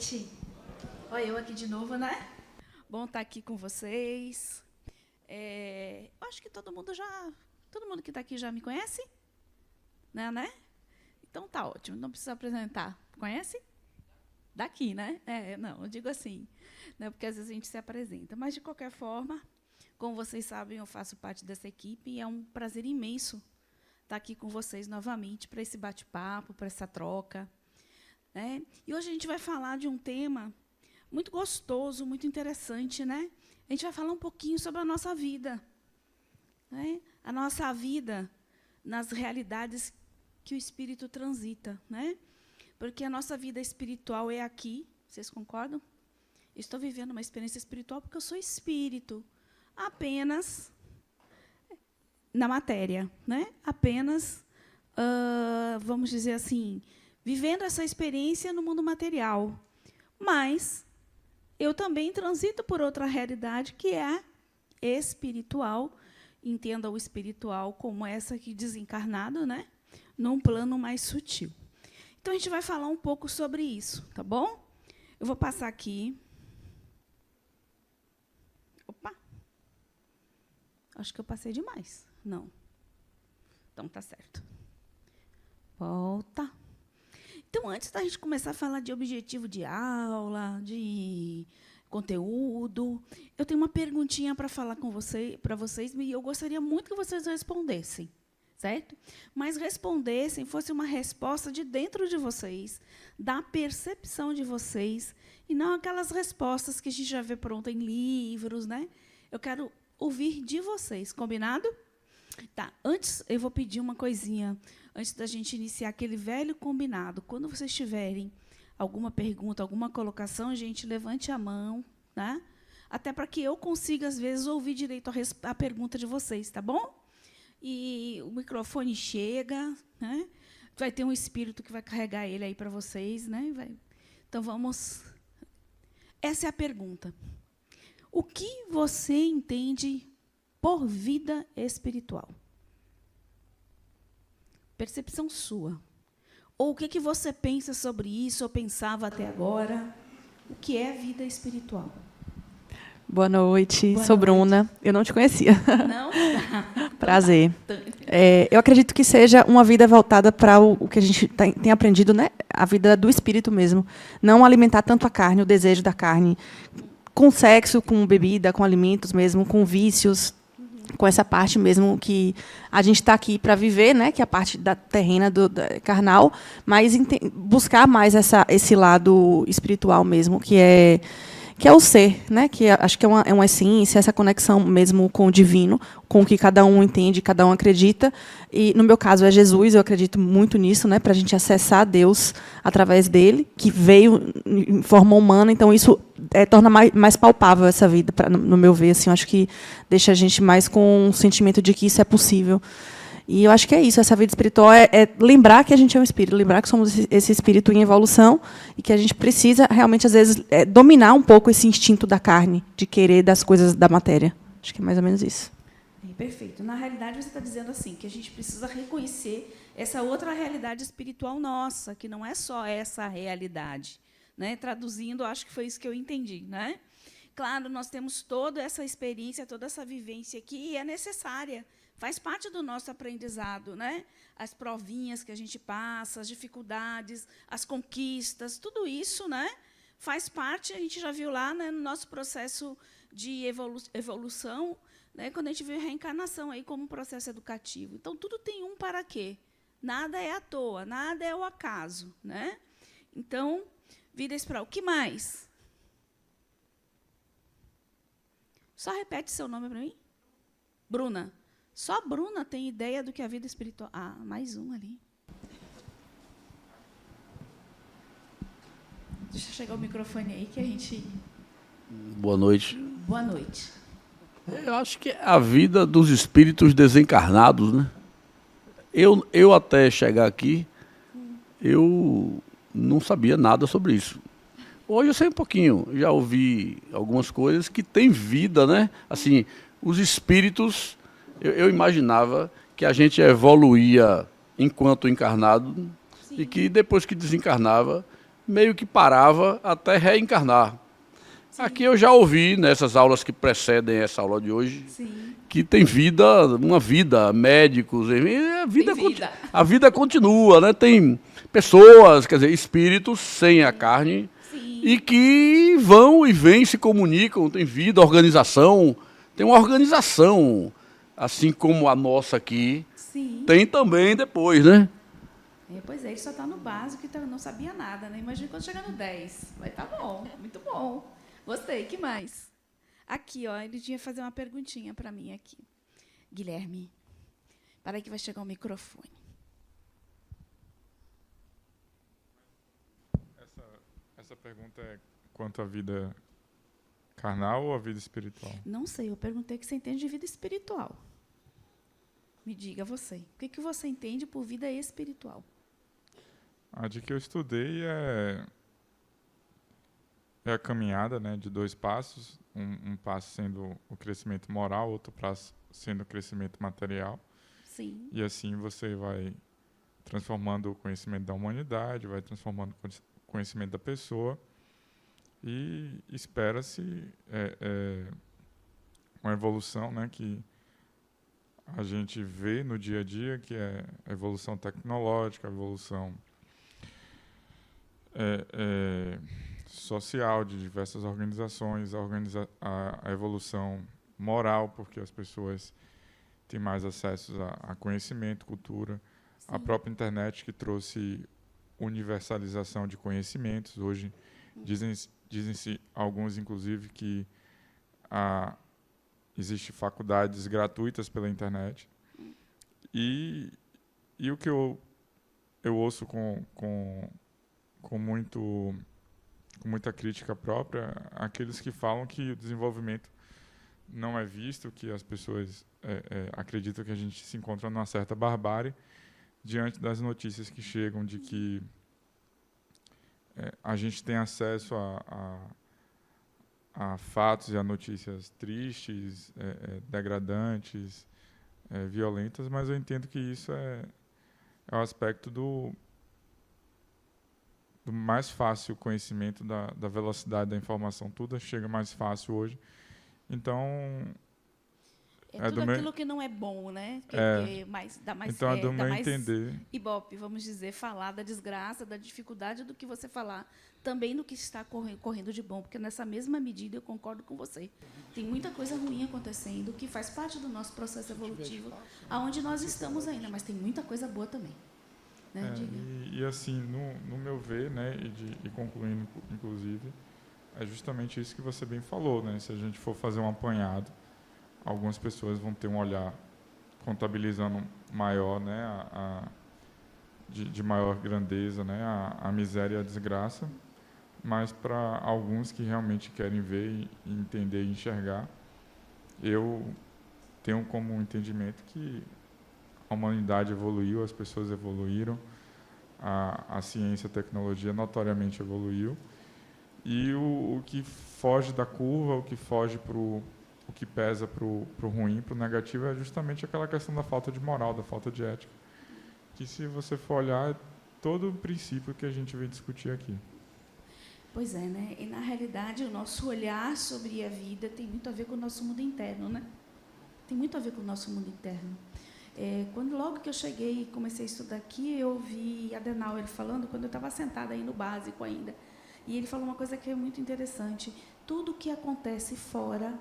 noite. Olha, eu aqui de novo, né? Bom estar aqui com vocês. Acho que todo mundo que está aqui já me conhece, né? Então tá ótimo, não precisa apresentar. Conhece? Daqui, né? Não, eu digo assim, né? Porque às vezes a gente se apresenta. Mas, de qualquer forma, como vocês sabem, eu faço parte dessa equipe e é um prazer imenso estar aqui com vocês novamente para esse bate-papo, para essa troca. Né? E hoje a gente vai falar de um tema muito gostoso, muito interessante, né? A gente vai falar um pouquinho sobre a nossa vida, né? A nossa vida nas realidades que o Espírito transita, né? Porque a nossa vida espiritual é aqui, vocês concordam? Estou vivendo uma experiência espiritual porque eu sou espírito, apenas na matéria, né? Apenas, vamos dizer assim, vivendo essa experiência no mundo material. Mas eu também transito por outra realidade que é espiritual. Entenda o espiritual como essa aqui desencarnado, né? Num plano mais sutil. Então, a gente vai falar um pouco sobre isso, tá bom? Eu vou passar aqui. Opa! Acho que eu passei demais. Não. Então, tá certo. Volta. Então, antes da gente começar a falar de objetivo de aula, de conteúdo, eu tenho uma perguntinha para falar com para vocês, e eu gostaria muito que vocês respondessem, certo? Mas respondessem, fosse uma resposta de dentro de vocês, da percepção de vocês, e não aquelas respostas que a gente já vê pronta em livros, né? Eu quero ouvir de vocês, combinado? Tá, antes eu vou pedir uma coisinha, antes da gente iniciar aquele velho combinado. Quando vocês tiverem alguma pergunta, alguma colocação, gente, levante a mão, tá? Até para que eu consiga, às vezes, ouvir direito a pergunta de vocês, tá bom? E o microfone chega, né? Vai ter um espírito que vai carregar ele aí para vocês, né? Então, vamos... Essa é a pergunta. O que você entende por vida espiritual? Percepção sua. Ou o que você pensa sobre isso, ou pensava até agora? O que é vida espiritual? Boa noite, Boa sou noite. Bruna. Eu não te conhecia. Não? Prazer. Eu acredito que seja uma vida voltada para o que a gente tem aprendido, né? A vida do espírito mesmo. Não alimentar tanto a carne, o desejo da carne, com sexo, com bebida, com alimentos mesmo, com vícios, com essa parte mesmo que a gente está aqui para viver, né? Que é a parte da terrena, da carnal, mas buscar mais esse lado espiritual mesmo, que é o ser, né? Que acho que é uma essência, essa conexão mesmo com o divino, com o que cada um entende, cada um acredita. E, no meu caso, é Jesus, eu acredito muito nisso, né? Para a gente acessar Deus através dele, que veio em forma humana. Então, isso torna mais palpável essa vida, no meu ver. Assim, eu acho que deixa a gente mais com um sentimento de que isso é possível. E eu acho que é isso, essa vida espiritual é lembrar que a gente é um espírito, lembrar que somos esse espírito em evolução e que a gente precisa, realmente, às vezes, dominar um pouco esse instinto da carne, de querer das coisas da matéria. Acho que é mais ou menos isso. Perfeito. Na realidade, você está dizendo assim, que a gente precisa reconhecer essa outra realidade espiritual nossa, que não é só essa realidade. Né? Traduzindo, acho que foi isso que eu entendi. Né? Claro, nós temos toda essa experiência, toda essa vivência aqui, e é necessária. Faz parte do nosso aprendizado, né? As provinhas que a gente passa, as dificuldades, as conquistas, tudo isso, né? Faz parte, a gente já viu lá, né, no nosso processo de evolução, né, quando a gente vê a reencarnação aí como um processo educativo. Então, tudo tem um para quê? Nada é à toa, nada é o acaso. Né? Então, vida espiritual. O que mais? Só repete seu nome para mim. Bruna. Só a Bruna tem ideia do que é a vida espiritual. Ah, mais um ali. Deixa eu chegar o microfone aí que a gente... Boa noite. Boa noite. Eu acho que é a vida dos espíritos desencarnados, né? Eu até chegar aqui, eu não sabia nada sobre isso. Hoje eu sei um pouquinho, já ouvi algumas coisas que têm vida, né? Assim, os espíritos... Eu imaginava que a gente evoluía enquanto encarnado. Sim. E que depois que desencarnava, meio que parava até reencarnar. Aqui eu já ouvi, nessas aulas que precedem essa aula de hoje, Sim. que tem vida, uma vida, médicos, a vida continua, né? Tem pessoas, quer dizer, espíritos sem a carne, Sim. e que vão e vêm, se comunicam, tem vida, organização, tem uma organização, assim como a nossa aqui, Sim. tem também depois, né? Pois é, ele só está no básico e não sabia nada, né? Imagina quando chegar no 10. Vai estar bom, muito bom. Gostei, que mais? Aqui, ó, ele tinha que fazer uma perguntinha para mim aqui. Guilherme, para aí que vai chegar o microfone. Essa pergunta é quanto à vida carnal ou à vida espiritual? Não sei, eu perguntei o que você entende de vida espiritual. Me diga você, o que você entende por vida espiritual? A de que eu estudei é a caminhada, né, de 2 passos, um passo sendo o crescimento moral, outro passo sendo o crescimento material. Sim. E assim você vai transformando o conhecimento da humanidade, vai transformando o conhecimento da pessoa e espera-se uma evolução, né, que a gente vê no dia a dia, que é a evolução tecnológica, a evolução social de diversas organizações, a evolução moral, porque as pessoas têm mais acesso a conhecimento, cultura, Sim. a própria internet que trouxe universalização de conhecimentos. Hoje dizem-se alguns, inclusive, que existem faculdades gratuitas pela internet. E o que eu ouço com muita crítica própria, aqueles que falam que o desenvolvimento não é visto, que as pessoas acreditam que a gente se encontra numa certa barbárie diante das notícias que chegam de que a gente tem acesso a fatos e a notícias tristes, degradantes, violentas, mas eu entendo que isso é o aspecto do mais fácil conhecimento da velocidade da informação. Tudo chega mais fácil hoje. Então, tudo aquilo que não é bom, né? Dá mais então, do meu entender. Ibope, vamos dizer, falar da desgraça, da dificuldade do que você falar, também do que está correndo de bom, porque nessa mesma medida eu concordo com você. Tem muita coisa ruim acontecendo, que faz parte do nosso processo evolutivo, aonde nós estamos ainda, mas tem muita coisa boa também. Né? E assim, no meu ver, né, e concluindo, inclusive, é justamente isso que você bem falou, né? Se a gente for fazer um apanhado, algumas pessoas vão ter um olhar contabilizando maior, né, de maior grandeza, né, a miséria e a desgraça, mas para alguns que realmente querem ver e entender e enxergar, eu tenho como entendimento que a humanidade evoluiu, as pessoas evoluíram, a ciência e a tecnologia notoriamente evoluiu, e o que foge da curva, o que foge o que pesa para o ruim, para o negativo, é justamente aquela questão da falta de moral, da falta de ética, que se você for olhar, é todo o princípio que a gente vem discutir aqui. Pois é, né? E na realidade o nosso olhar sobre a vida tem muito a ver com o nosso mundo interno, né? Tem muito a ver com o nosso mundo interno. Logo que eu cheguei e comecei a estudar aqui, eu ouvi Adenauer falando, quando eu estava sentada aí no básico ainda, e ele falou uma coisa que é muito interessante: tudo que acontece fora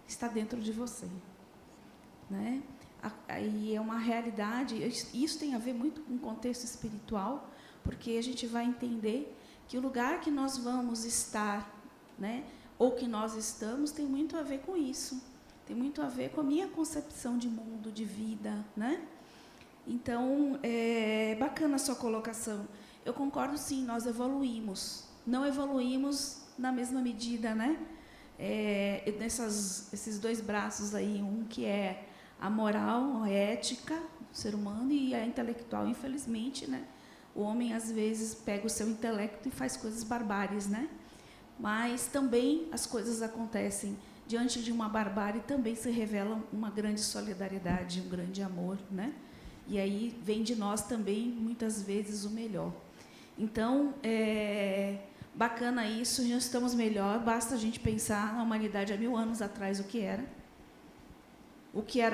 está dentro de você, né? E é uma realidade, isso tem a ver muito com o contexto espiritual, porque a gente vai entender que o lugar que nós vamos estar, né, ou que nós estamos, tem muito a ver com isso. Tem muito a ver com a minha concepção de mundo, de vida, né? Então, é bacana a sua colocação. Eu concordo, sim, nós evoluímos. Não evoluímos na mesma medida, né? Esses 2 braços aí, um que é a moral, a ética do ser humano, e a intelectual, infelizmente, né? O homem, às vezes, pega o seu intelecto e faz coisas barbáries, né? Mas também as coisas acontecem. Diante de uma barbárie também se revela uma grande solidariedade, um grande amor, né? E aí vem de nós também, muitas vezes, o melhor. Então, bacana isso, já estamos melhor, basta a gente pensar na humanidade há 1000 anos atrás o que era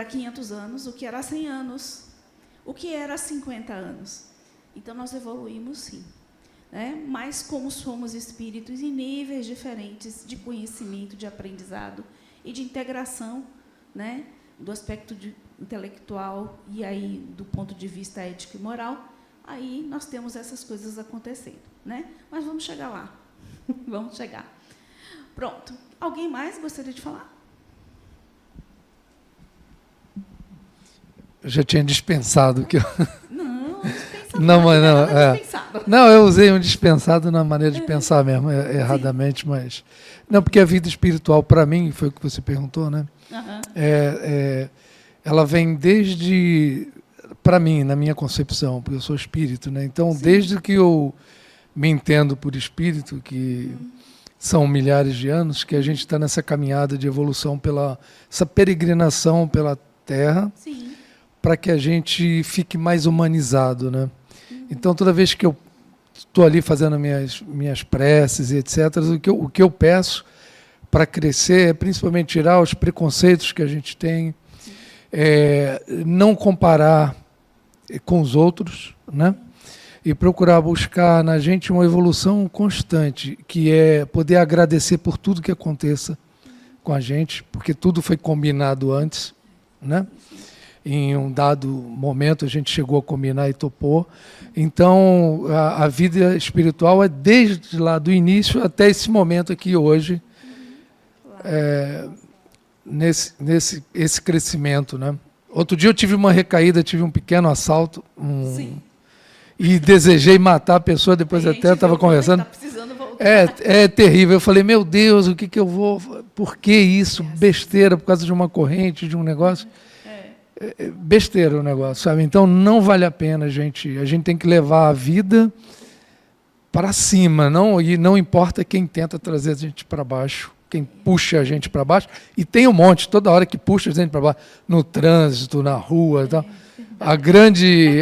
há 500 anos, o que era há 100 anos, o que era há 50 anos. Então, nós evoluímos, sim. Né? Mas, como somos espíritos em níveis diferentes de conhecimento, de aprendizado e de integração, né? Do aspecto intelectual e aí do ponto de vista ético e moral, aí nós temos essas coisas acontecendo. Né? Mas vamos chegar lá. Vamos chegar. Pronto. Alguém mais gostaria de falar? Eu já tinha dispensado que eu... Não, dispensado. Não, mas não, Dispensado. não, eu usei um dispensado na maneira de pensar mesmo, erradamente, sim. Mas não, porque a vida espiritual para mim foi o que você perguntou, né? Uhum. Ela vem desde, para mim, na minha concepção, porque eu sou espírito, né? Então, sim. Desde que eu me entendo por espírito, que são milhares de anos, que a gente está nessa caminhada de evolução essa peregrinação pela Terra. Sim. Para que a gente fique mais humanizado, né? Então, toda vez que eu estou ali fazendo minhas preces e etc., o que eu peço para crescer é principalmente tirar os preconceitos que a gente tem, não comparar com os outros, né? E procurar buscar na gente uma evolução constante, que é poder agradecer por tudo que aconteça com a gente, porque tudo foi combinado antes, né? Em um dado momento a gente chegou a combinar e topou. Então, a vida espiritual é desde lá do início até esse momento aqui hoje, esse crescimento, né? Outro dia eu tive uma recaída, tive um pequeno assalto e desejei matar a pessoa, depois até estava conversando. Tá precisando voltar. É terrível. Eu falei, meu Deus, o que eu vou... Por que isso? Besteira, por causa de uma corrente, de um negócio... besteira o negócio, sabe? Então não vale a pena, a gente tem que levar a vida para cima, e não importa quem tenta trazer a gente para baixo, quem puxa a gente para baixo, e tem um monte, toda hora que puxa a gente para baixo, no trânsito, na rua e tal.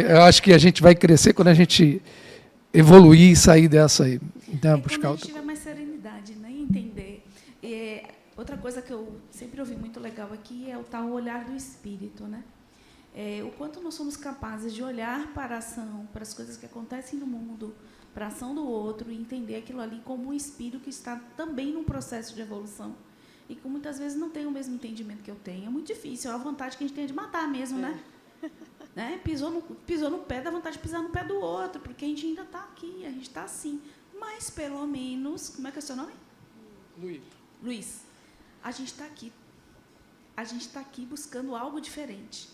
Eu acho que a gente vai crescer quando a gente evoluir e sair dessa aí. Então, buscar quando a gente tiver mais serenidade, né? Entender. Outra coisa que eu sempre ouvi muito legal aqui é o tal olhar do espírito, né? O quanto nós somos capazes de olhar para a ação, para as coisas que acontecem no mundo, para a ação do outro, e entender aquilo ali como um espírito que está também num processo de evolução e que muitas vezes não tem o mesmo entendimento que eu tenho. É muito difícil, é a vontade que a gente tem de matar mesmo, né? Pisou no pé, dá vontade de pisar no pé do outro, porque a gente ainda está aqui, a gente está assim. Mas, pelo menos... Como é que é o seu nome? Luiz. A gente está aqui. A gente está aqui buscando algo diferente.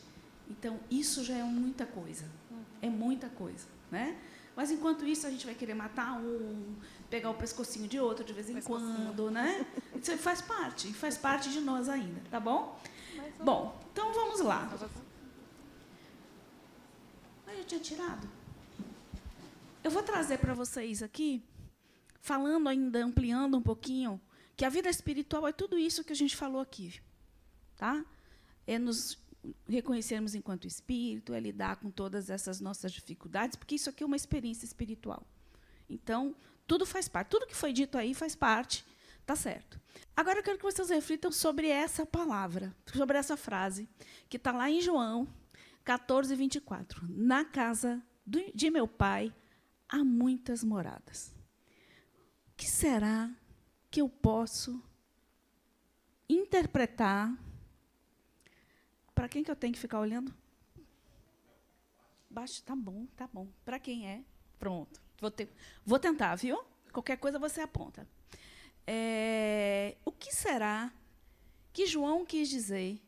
Então, isso já é muita coisa. É muita coisa, né? Mas, enquanto isso, a gente vai querer matar pegar o pescocinho de outro de vez em quando, né? Isso faz parte de nós ainda, tá bom? Bom, então vamos lá. Eu tinha tirado. Eu vou trazer para vocês aqui, falando ainda, ampliando um pouquinho, que a vida espiritual é tudo isso que a gente falou aqui, tá? É nos reconhecermos enquanto espírito, é lidar com todas essas nossas dificuldades, porque isso aqui é uma experiência espiritual. Então, tudo faz parte, tudo que foi dito aí faz parte, tá certo. Agora eu quero que vocês reflitam sobre essa palavra, sobre essa frase, que está lá em João 14, 24. Na casa de meu pai há muitas moradas. O que será que eu posso interpretar? Para quem que eu tenho que ficar olhando? Baixo, tá bom. Para quem é? Pronto. Vou tentar, viu? Qualquer coisa você aponta. O que será que João quis dizer?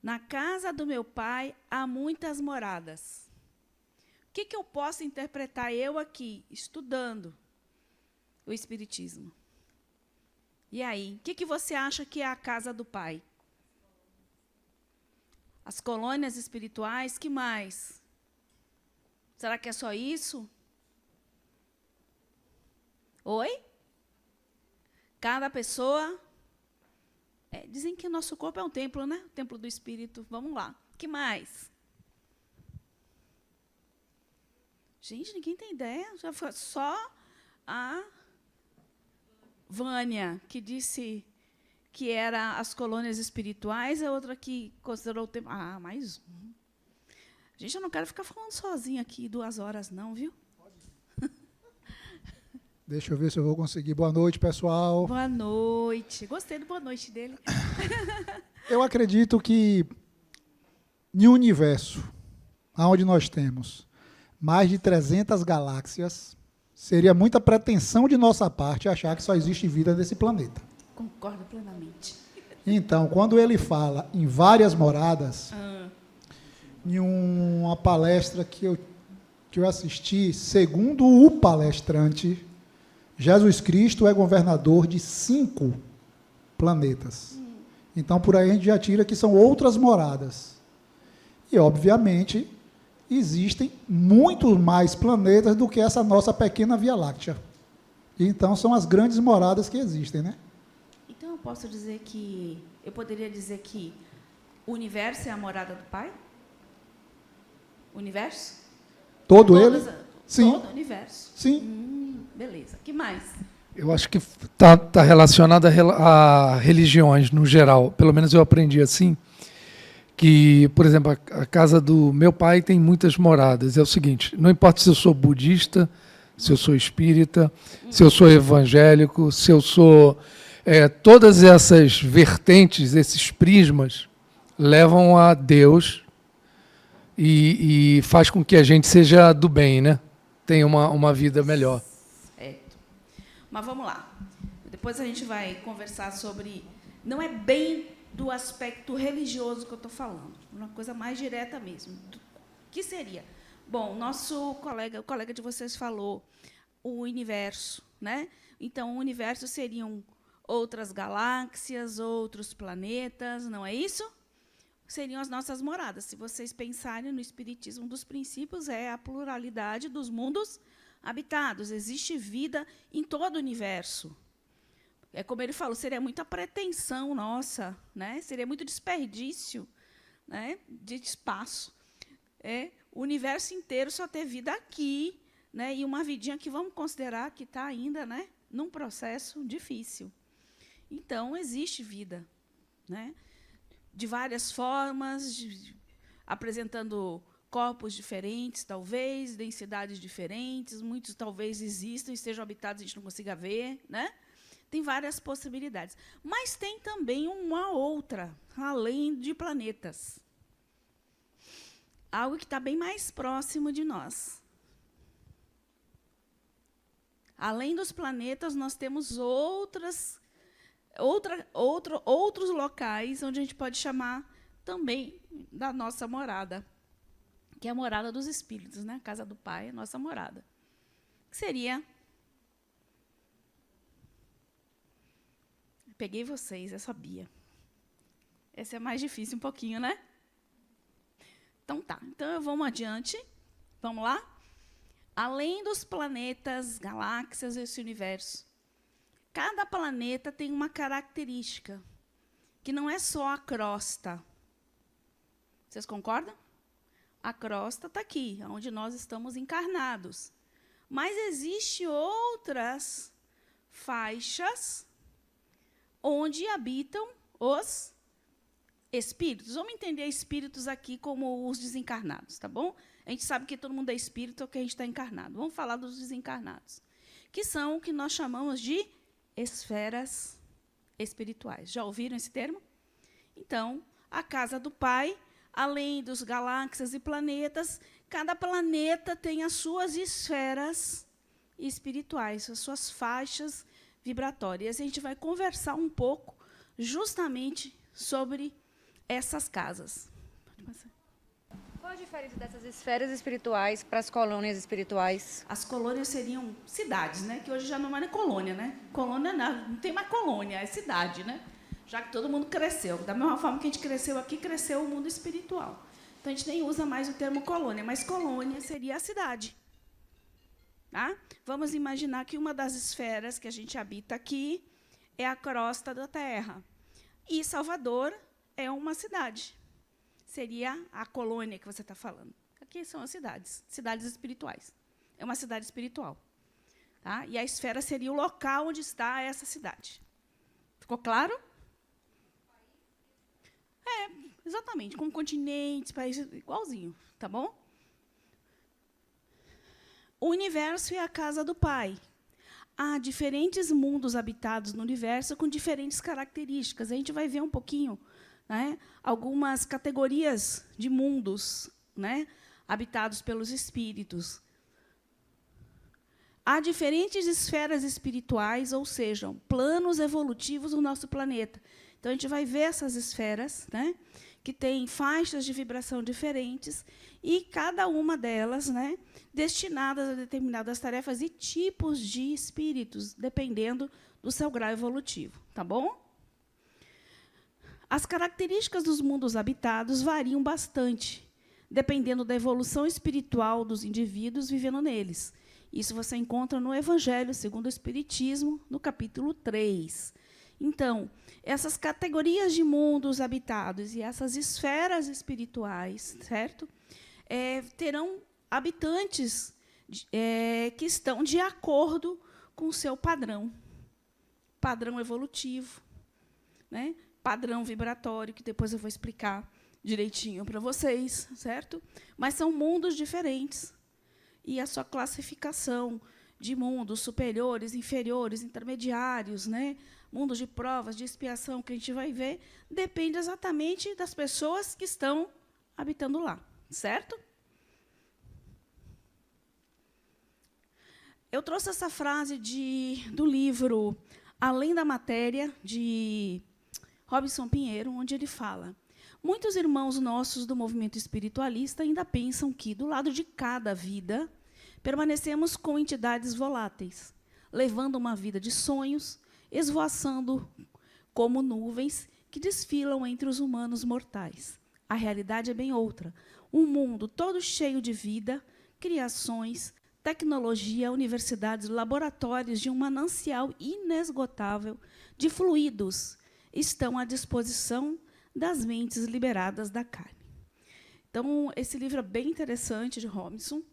Na casa do meu pai há muitas moradas. O que eu posso interpretar eu aqui, estudando o Espiritismo? E aí, o que você acha que é a casa do pai? As colônias espirituais, que mais? Será que é só isso? Oi? Cada pessoa... dizem que nosso corpo é um templo, né? O templo do Espírito. Vamos lá. O que mais? Gente, ninguém tem ideia. Já foi só a Vânia, que disse que era as colônias espirituais, a outra que considerou o tempo. Ah, mais um. Gente, eu não quero ficar falando sozinha aqui 2 horas, não, viu? Deixa eu ver se eu vou conseguir. Boa noite, pessoal. Boa noite. Gostei do boa noite dele. Eu acredito que em um universo onde nós temos mais de 300 galáxias, seria muita pretensão de nossa parte achar que só existe vida nesse planeta. Concordo plenamente. Então, quando ele fala em várias moradas, em uma palestra que eu assisti, segundo o palestrante, Jesus Cristo é governador de 5 planetas. Então, por aí a gente já tira que são outras moradas. E, obviamente, existem muitos mais planetas do que essa nossa pequena Via Láctea. Então, são as grandes moradas que existem, né? Então, eu poderia dizer que o universo é a morada do Pai? O universo? Todo ele? Sim. Todo o universo. Sim. Beleza. Que mais? Eu acho que está relacionado a religiões no geral. Pelo menos eu aprendi assim, que, por exemplo, a casa do meu pai tem muitas moradas. É o seguinte, não importa se eu sou budista, se eu sou espírita, se eu sou evangélico, se eu sou... todas essas vertentes, esses prismas, levam a Deus e faz com que a gente seja do bem, né? Tenha uma vida melhor. Certo. Mas vamos lá. Depois a gente vai conversar sobre... Não é bem do aspecto religioso que eu estou falando, uma coisa mais direta mesmo. Que seria? Bom, o colega de vocês falou o universo, né? Então, o universo seriam outras galáxias, outros planetas, não é isso? Seriam as nossas moradas. Se vocês pensarem no Espiritismo, um dos princípios é a pluralidade dos mundos habitados. Existe vida em todo o universo. É como ele falou, seria muita pretensão nossa, né? Seria muito desperdício, né, de espaço. O universo inteiro só ter vida aqui, né, e uma vidinha que vamos considerar que está ainda, né, num processo difícil. Então, existe vida, né, de várias formas, apresentando corpos diferentes, talvez, densidades diferentes, muitos talvez existam e estejam habitados e a gente não consiga ver, né? Tem várias possibilidades. Mas tem também uma outra, além de planetas. Algo que está bem mais próximo de nós. Além dos planetas, nós temos outros locais onde a gente pode chamar também da nossa morada, que é a morada dos espíritos, né? A casa do Pai, a nossa morada. Que seria... Peguei vocês, eu sabia. Esse é mais difícil um pouquinho, né? Então tá. Então vamos adiante. Vamos lá? Além dos planetas, galáxias, esse universo, cada planeta tem uma característica, que não é só a crosta. Vocês concordam? A crosta está aqui, onde nós estamos encarnados. Mas existem outras faixas onde habitam os espíritos. Vamos entender espíritos aqui como os desencarnados, tá bom? A gente sabe que todo mundo é espírito ou que a gente está encarnado. Vamos falar dos desencarnados, que são o que nós chamamos de esferas espirituais. Já ouviram esse termo? Então, a casa do Pai, além dos galáxias e planetas, cada planeta tem as suas esferas espirituais, as suas faixas vibratórias. A gente vai conversar um pouco justamente sobre essas casas. Qual a diferença dessas esferas espirituais para as colônias espirituais? As colônias seriam cidades, né? Que hoje já não é colônia, né? Colônia não tem mais colônia, é cidade, né? Já que todo mundo cresceu. Da mesma forma que a gente cresceu aqui, cresceu o mundo espiritual. Então, a gente nem usa mais o termo colônia, mas colônia seria a cidade. Tá? Vamos imaginar que uma das esferas que a gente habita aqui é a crosta da Terra. E Salvador é uma cidade. Seria a colônia que você está falando. Aqui são as cidades espirituais. é uma cidade espiritual. Tá? E a esfera seria o local onde está essa cidade. Ficou claro? Exatamente, com continentes, países, igualzinho, tá bom? O universo é a casa do Pai. Há diferentes mundos habitados no universo com diferentes características. A gente vai ver um pouquinho, né, algumas categorias de mundos, né, habitados pelos espíritos. Há diferentes esferas espirituais, ou seja, planos evolutivos do nosso planeta. Então, a gente vai ver essas esferas, né, que têm faixas de vibração diferentes, e cada uma delas, né, destinadas a determinadas tarefas e tipos de espíritos, dependendo do seu grau evolutivo. Tá bom? As características dos mundos habitados variam bastante, dependendo da evolução espiritual dos indivíduos vivendo neles. Isso você encontra no Evangelho segundo o Espiritismo, no capítulo 3. Então, essas categorias de mundos habitados e essas esferas espirituais, certo? Terão habitantes que estão de acordo com o seu padrão evolutivo, né? Padrão vibratório, que depois eu vou explicar direitinho para vocês, certo? Mas são mundos diferentes. E a sua classificação de mundos superiores, inferiores, intermediários, né? Mundos de provas, de expiação, que a gente vai ver, depende exatamente das pessoas que estão habitando lá, certo? Eu trouxe essa frase do livro Além da Matéria, de Robson Pinheiro, onde ele fala: muitos irmãos nossos do movimento espiritualista ainda pensam que, do lado de cada vida, permanecemos com entidades voláteis, levando uma vida de sonhos, esvoaçando como nuvens que desfilam entre os humanos mortais. A realidade é bem outra. Um mundo todo cheio de vida, criações, tecnologia, universidades, laboratórios de um manancial inesgotável de fluidos estão à disposição das mentes liberadas da carne. Então, esse livro é bem interessante, de Robson.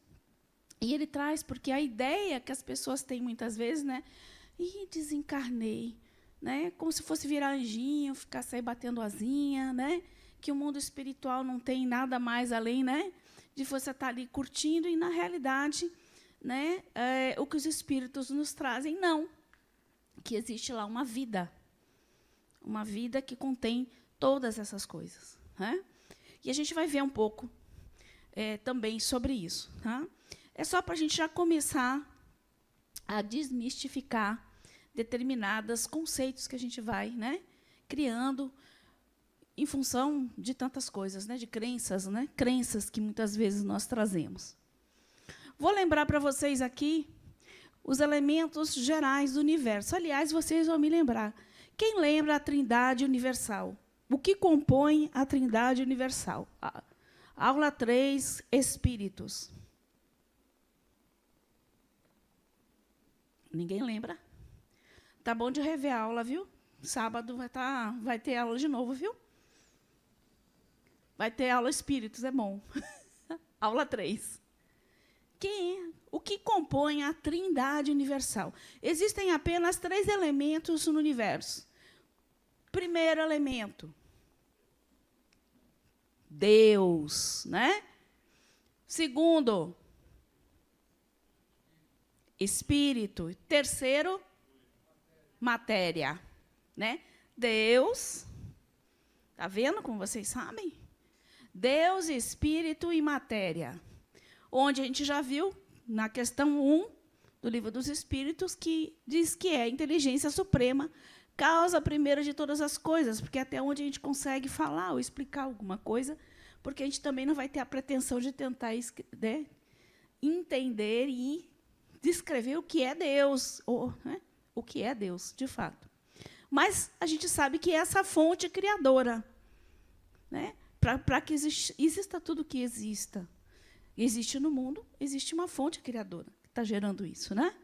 E ele traz, porque a ideia que as pessoas têm muitas vezes, né? Desencarnei, né? Como se fosse virar anjinho, ficar sair batendo asinha, né? Que o mundo espiritual não tem nada mais além, né, de você estar ali curtindo, e na realidade, né, o que os espíritos nos trazem, não, que existe lá uma vida que contém todas essas coisas, né? E a gente vai ver um pouco também sobre isso, tá? É só para a gente já começar a desmistificar determinados conceitos que a gente vai, né, criando em função de tantas coisas, né, de crenças, né, crenças que muitas vezes nós trazemos. Vou lembrar para vocês aqui os elementos gerais do universo. Aliás, vocês vão me lembrar. Quem lembra a Trindade Universal? O que compõe a Trindade Universal? Aula 3, Espíritos. Ninguém lembra? Tá bom de rever a aula, viu? Sábado vai ter aula de novo, viu? Vai ter aula Espíritos, é bom. Aula 3. O que compõe a Trindade Universal? Existem apenas 3 elementos no universo. Primeiro elemento, Deus, né? Segundo, Espírito. Terceiro, matéria, né? Deus, tá vendo como vocês sabem? Deus, Espírito e matéria. Onde a gente já viu, na questão 1 do Livro dos Espíritos, que diz que é a inteligência suprema, causa primeira de todas as coisas, porque até onde a gente consegue falar ou explicar alguma coisa, porque a gente também não vai ter a pretensão de tentar, né, entender e descrever o que é Deus, ou, né, o que é Deus, de fato. Mas a gente sabe que é essa fonte criadora, né, para que exista tudo que existe no mundo, existe uma fonte criadora que está gerando isso, né?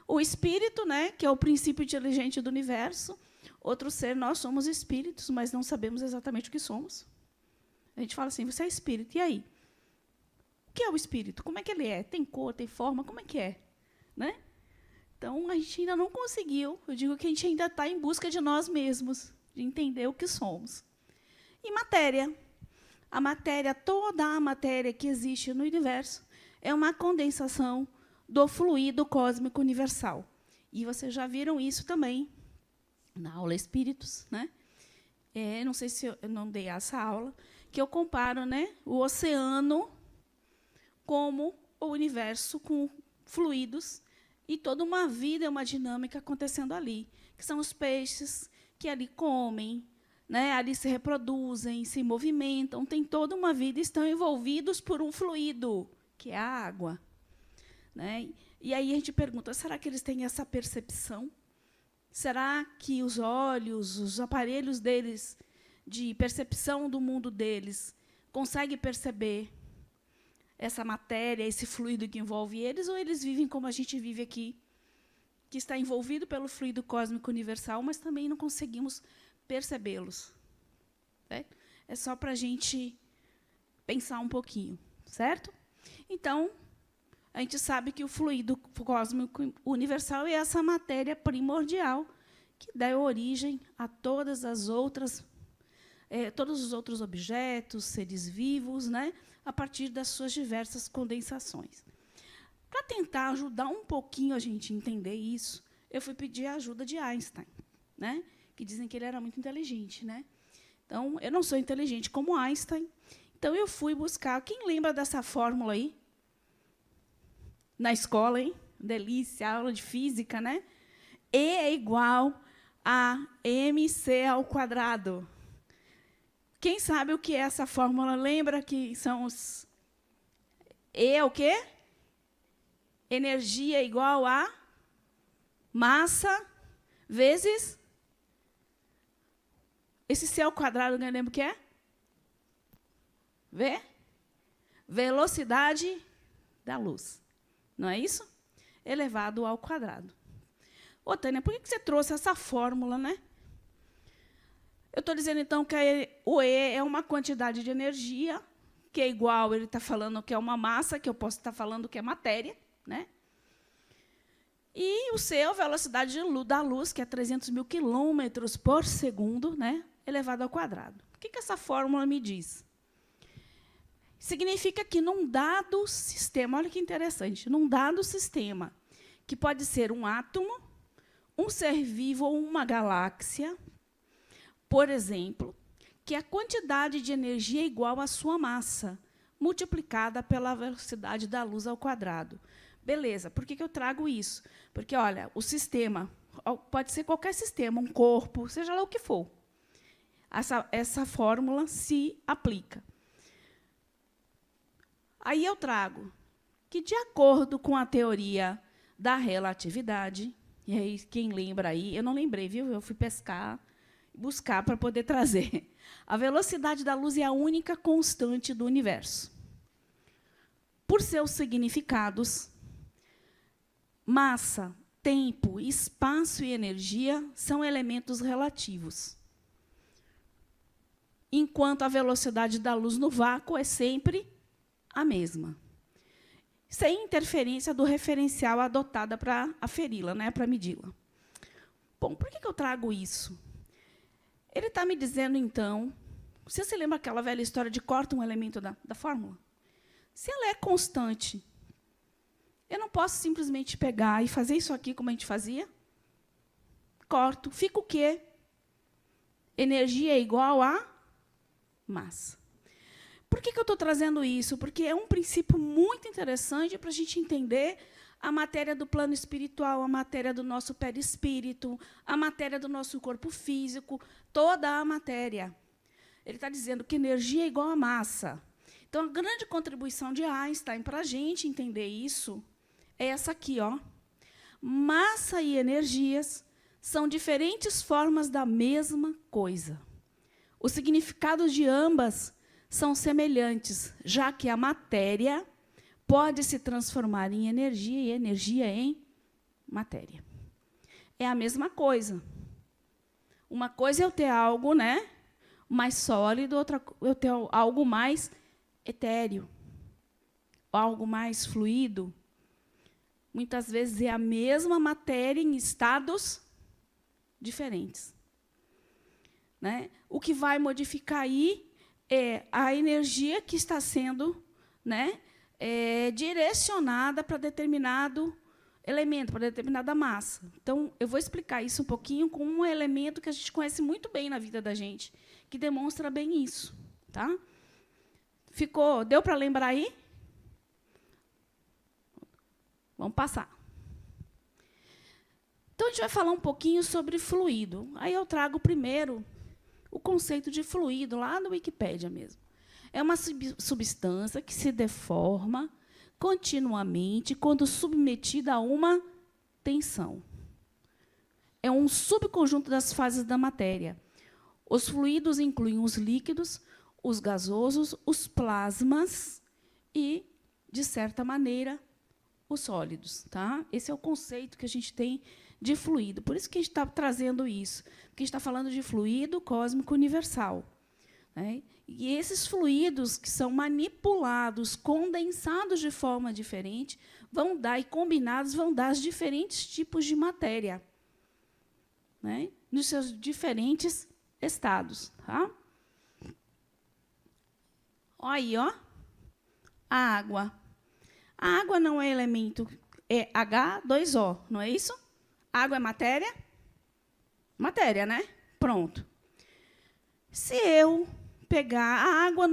O espírito, né, que é o princípio inteligente do universo. Outro ser, nós somos espíritos, mas não sabemos exatamente o que somos. A gente fala assim, você é espírito, e aí? O que é o espírito? Como é que ele é? Tem cor, tem forma? Como é que é? Né? Então, a gente ainda não conseguiu. Eu digo que a gente ainda está em busca de nós mesmos, de entender o que somos. E matéria. A matéria, toda a matéria que existe no universo, é uma condensação do fluido cósmico universal. E vocês já viram isso também na aula Espíritos, né? Não sei se eu não dei essa aula, que eu comparo, né, o oceano como o universo com fluidos e toda uma vida, uma dinâmica acontecendo ali, que são os peixes que ali comem, né, ali se reproduzem, se movimentam, tem toda uma vida, estão envolvidos por um fluido, que é a água. Né? E aí a gente pergunta, será que eles têm essa percepção? Será que os olhos, os aparelhos deles, de percepção do mundo deles, conseguem perceber essa matéria, esse fluido que envolve eles, ou eles vivem como a gente vive aqui, que está envolvido pelo fluido cósmico universal, mas também não conseguimos percebê-los? Certo? É só para a gente pensar um pouquinho, certo? Então, a gente sabe que o fluido cósmico universal é essa matéria primordial que dá origem a todas as outras, todos os outros objetos, seres vivos, né, a partir das suas diversas condensações. Para tentar ajudar um pouquinho a gente a entender isso, eu fui pedir a ajuda de Einstein, né, que dizem que ele era muito inteligente. Né? Então, eu não sou inteligente como Einstein, então eu fui buscar. Quem lembra dessa fórmula aí? Na escola, hein? Delícia, aula de física, né? E é igual a mc². Quem sabe o que é essa fórmula? Lembra que são os... E é o quê? Energia igual a massa vezes... Esse C², não lembro o que é? V? Velocidade da luz. Não é isso? Elevado ao quadrado. Ô, Tânia, por que você trouxe essa fórmula, né? Eu estou dizendo, então, que o E é uma quantidade de energia, que é igual, ele está falando que é uma massa, que eu posso estar falando que é matéria, né? E o C é a velocidade da luz, que é 300 mil quilômetros por segundo, né? Elevado ao quadrado. O que essa fórmula me diz? Significa que, num dado sistema, olha que interessante, num dado sistema, que pode ser um átomo, um ser vivo ou uma galáxia, por exemplo, que a quantidade de energia é igual à sua massa, multiplicada pela velocidade da luz ao quadrado. Beleza, por que eu trago isso? Porque, olha, o sistema, pode ser qualquer sistema, um corpo, seja lá o que for. Essa fórmula se aplica. Aí eu trago que, de acordo com a teoria da relatividade, e aí quem lembra aí, eu não lembrei, viu? Eu fui pescar, buscar para poder trazer. A velocidade da luz é a única constante do universo. Por seus significados, massa, tempo, espaço e energia são elementos relativos. Enquanto a velocidade da luz no vácuo é sempre a mesma, sem interferência do referencial adotada para aferi-la, né, para medi-la. Bom, por que eu trago isso? Ele está me dizendo, então, você lembra aquela velha história de corta um elemento da fórmula? Se ela é constante, eu não posso simplesmente pegar e fazer isso aqui como a gente fazia? Corto. Fica o quê? Energia é igual a massa. Por que eu estou trazendo isso? Porque é um princípio muito interessante para a gente entender a matéria do plano espiritual, a matéria do nosso perispírito, a matéria do nosso corpo físico, toda a matéria. Ele está dizendo que energia é igual a massa. Então, a grande contribuição de Einstein para a gente entender isso é essa aqui, ó. Massa e energias são diferentes formas da mesma coisa. Os significados de ambas são semelhantes, já que a matéria pode se transformar em energia e energia em matéria. É a mesma coisa. Uma coisa é eu ter algo, né, mais sólido, outra eu ter algo mais etéreo. algo mais fluido, muitas vezes é a mesma matéria em estados diferentes. Né? O que vai modificar aí é a energia que está sendo, né, direcionada para determinado elemento, para determinada massa. Então, eu vou explicar isso um pouquinho com um elemento que a gente conhece muito bem na vida da gente, que demonstra bem isso. Tá? Deu para lembrar aí? Vamos passar. Então, a gente vai falar um pouquinho sobre fluido. Aí eu trago primeiro o conceito de fluido, lá no Wikipédia mesmo. É uma substância que se deforma continuamente quando submetida a uma tensão. É um subconjunto das fases da matéria. Os fluidos incluem os líquidos, os gasosos, os plasmas e, de certa maneira, os sólidos. Tá? Esse é o conceito que a gente tem de fluido. Por isso que a gente está trazendo isso, porque a gente está falando de fluido cósmico universal. Né? E esses fluidos que são manipulados, condensados de forma diferente, vão dar, e combinados, vão dar os diferentes tipos de matéria, né? Nos seus diferentes estados. Tá? Olha aí, ó. A água. A água não é elemento, é H2O, não é isso? Água é matéria? Matéria, né? Pronto. Se eu pegar a água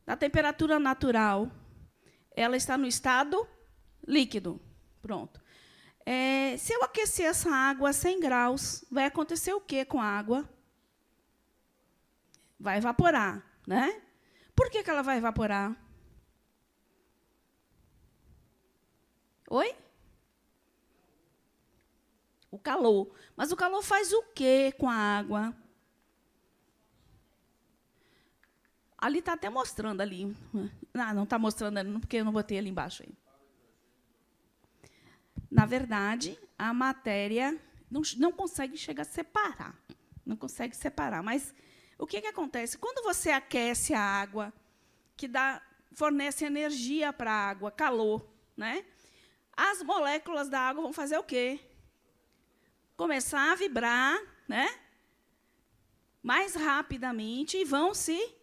na temperatura natural, ela está no estado líquido. Pronto. Se eu aquecer essa água a 100 graus, vai acontecer o quê com a água? Vai evaporar, né? Por que ela vai evaporar? Oi? O calor. Mas o calor faz o quê com a água? Ali está até mostrando ali. Não está mostrando ali, porque eu não botei ali embaixo. Aí. Na verdade, a matéria não consegue chegar a separar. Não consegue separar. Mas o que acontece? Quando você aquece a água, que fornece energia para a água, calor, né? As moléculas da água vão fazer o quê? Começar a vibrar, né? Mais rapidamente e vão se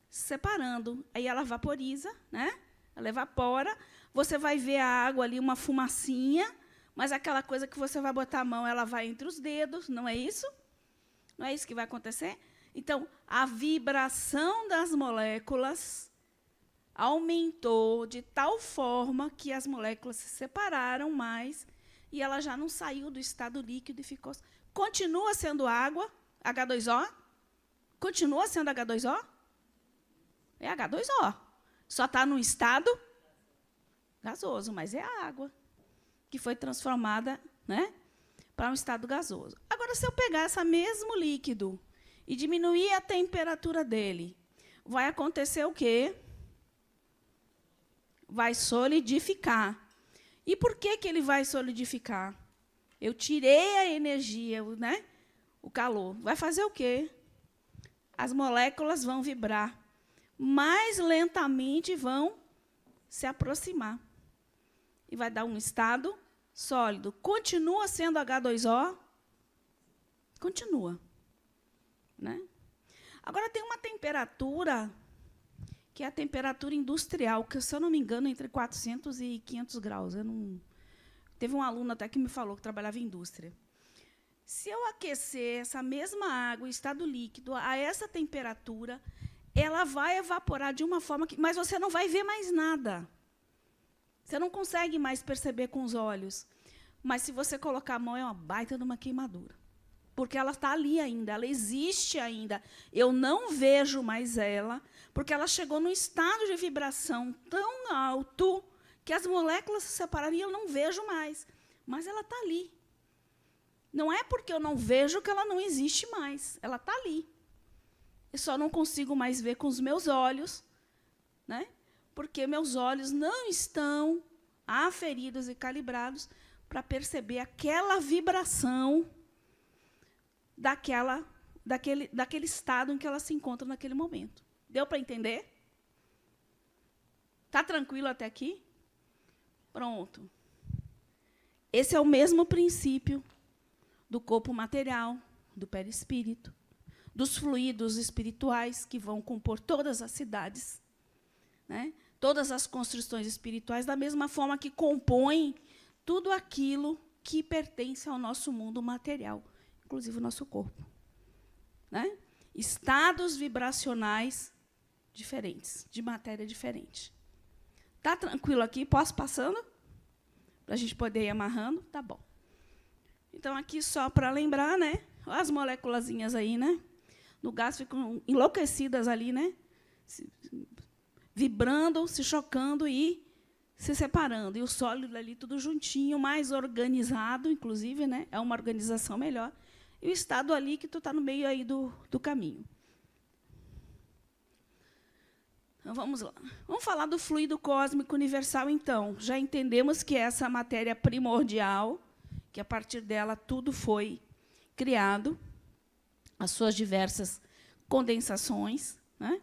separando. Aí ela vaporiza, né? Ela evapora. Você vai ver a água ali, uma fumacinha, mas aquela coisa que você vai botar a mão, ela vai entre os dedos, não é isso? Não é isso que vai acontecer? Então, a vibração das moléculas aumentou de tal forma que as moléculas se separaram mais e ela já não saiu do estado líquido e ficou... Continua sendo água, H2O? Continua sendo H2O? É H2O. Só está no estado gasoso, mas é a água que foi transformada, né, para um estado gasoso. Agora, se eu pegar esse mesmo líquido e diminuir a temperatura dele, vai acontecer o quê? Vai solidificar. E por que ele vai solidificar? Eu tirei a energia, né, o calor. Vai fazer o quê? As moléculas vão vibrar. Mais lentamente vão se aproximar. E vai dar um estado sólido. Continua sendo H2O? Continua. Né? Agora, tem uma temperatura, que é a temperatura industrial, que, se eu não me engano, é entre 400 e 500 graus. Teve um aluno até que me falou que trabalhava em indústria. Se eu aquecer essa mesma água em estado líquido a essa temperatura, ela vai evaporar de uma forma que... Mas você não vai ver mais nada. Você não consegue mais perceber com os olhos. Mas, se você colocar a mão, é uma baita de uma queimadura. Porque ela está ali ainda, ela existe ainda. Eu não vejo mais ela, porque ela chegou num estado de vibração tão alto que as moléculas se separaram e eu não vejo mais. Mas ela está ali. Não é porque eu não vejo que ela não existe mais. Ela está ali. Eu só não consigo mais ver com os meus olhos, né? Porque meus olhos não estão aferidos e calibrados para perceber aquela vibração daquele estado em que ela se encontra naquele momento. Deu para entender? Tá tranquilo até aqui? Pronto. Esse é o mesmo princípio do corpo material, do perispírito, dos fluidos espirituais que vão compor todas as cidades, né? Todas as construções espirituais, da mesma forma que compõem tudo aquilo que pertence ao nosso mundo material, inclusive o nosso corpo, né? Estados vibracionais diferentes, de matéria diferente. Tá tranquilo aqui? Posso passando? Para a gente poder ir amarrando? Tá bom. Então, aqui só para lembrar, né? As moléculazinhas aí, né? No gás ficam enlouquecidas ali, né? Vibrando, se chocando e se separando. E o sólido ali tudo juntinho, mais organizado, inclusive, né? É uma organização melhor. E o estado ali que tu está no meio aí do caminho. Então, vamos lá. Vamos falar do fluido cósmico universal, então. Já entendemos que é essa matéria primordial, que a partir dela tudo foi criado, as suas diversas condensações, né?